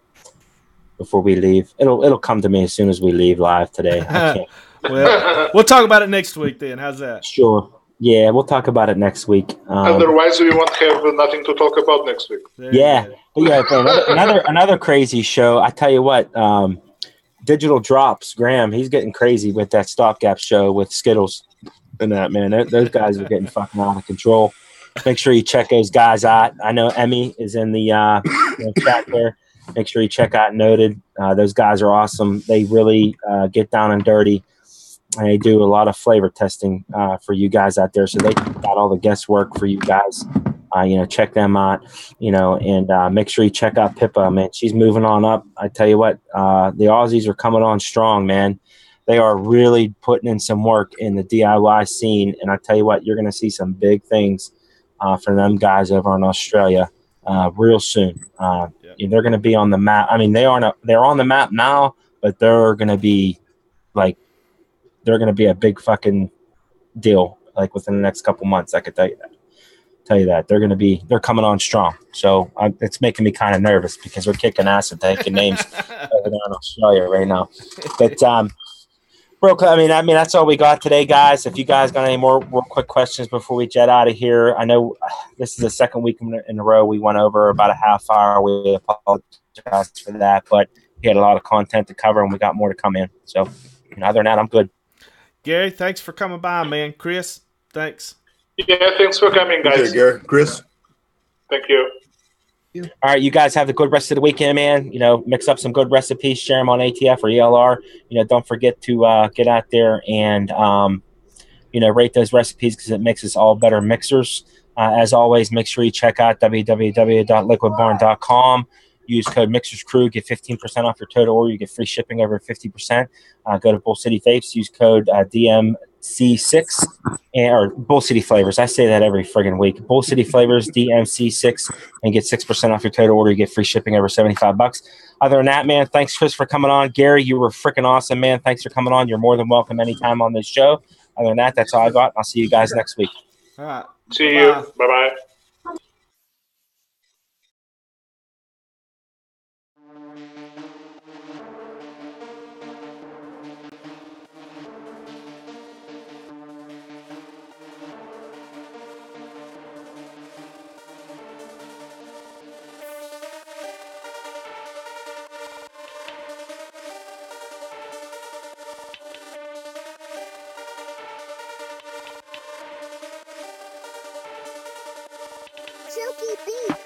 before we leave. It'll come to me as soon as we leave live today. I can't. Well, we'll talk about it next week then. How's that? Sure. Yeah, we'll talk about it next week. Otherwise, we won't have nothing to talk about next week. Another crazy show. I tell you what, Digital Drops, Graham, he's getting crazy with that Stopgap show with Skittles and that, man. Those guys are getting fucking out of control. Make sure you check those guys out. I know Emmy is in the chat there. Make sure you check out Noted. Those guys are awesome. They really get down and dirty. And they do a lot of flavor testing for you guys out there. So they got all the guesswork for you guys. Check them out, and make sure you check out Pippa, man. She's moving on up. I tell you what, the Aussies are coming on strong, man. They are really putting in some work in the DIY scene. And I tell you what, you're going to see some big things from them guys over in Australia real soon. They're going to be on the map. I mean, they're on the map now, but they're going to be a big fucking deal, like within the next couple months. I could tell you that they're coming on strong. So it's making me kind of nervous because we're kicking ass and taking names over there in Australia right now. But I mean, that's all we got today, guys. If you guys got any more quick questions before we jet out of here, I know this is the second week in a row we went over about a half hour. We apologize for that, but we had a lot of content to cover and we got more to come in. So other than that, I'm good. Gary, thanks for coming by, man. Chris, thanks. Yeah, thanks for coming, guys. Okay, Gary. Chris. Thank you. All right, you guys have a good rest of the weekend, man. Mix up some good recipes, share them on ATF or ELR. Don't forget to get out there and, rate those recipes because it makes us all better mixers. As always, make sure you check out www.liquidbarn.com. Use code MIXERSCREW, get 15% off your total order. You get free shipping over 50%. Go to Bull City Vapes, use code DMC6 or Bull City Flavors. I say that every friggin' week. Bull City Flavors, DMC6, and get 6% off your total order. You get free shipping over $75. Other than that, man, thanks, Chris, for coming on. Gary, you were freaking awesome, man. Thanks for coming on. You're more than welcome anytime on this show. Other than that, that's all I got. I'll see you guys next week. All right. See you. Bye-bye. beep, beep.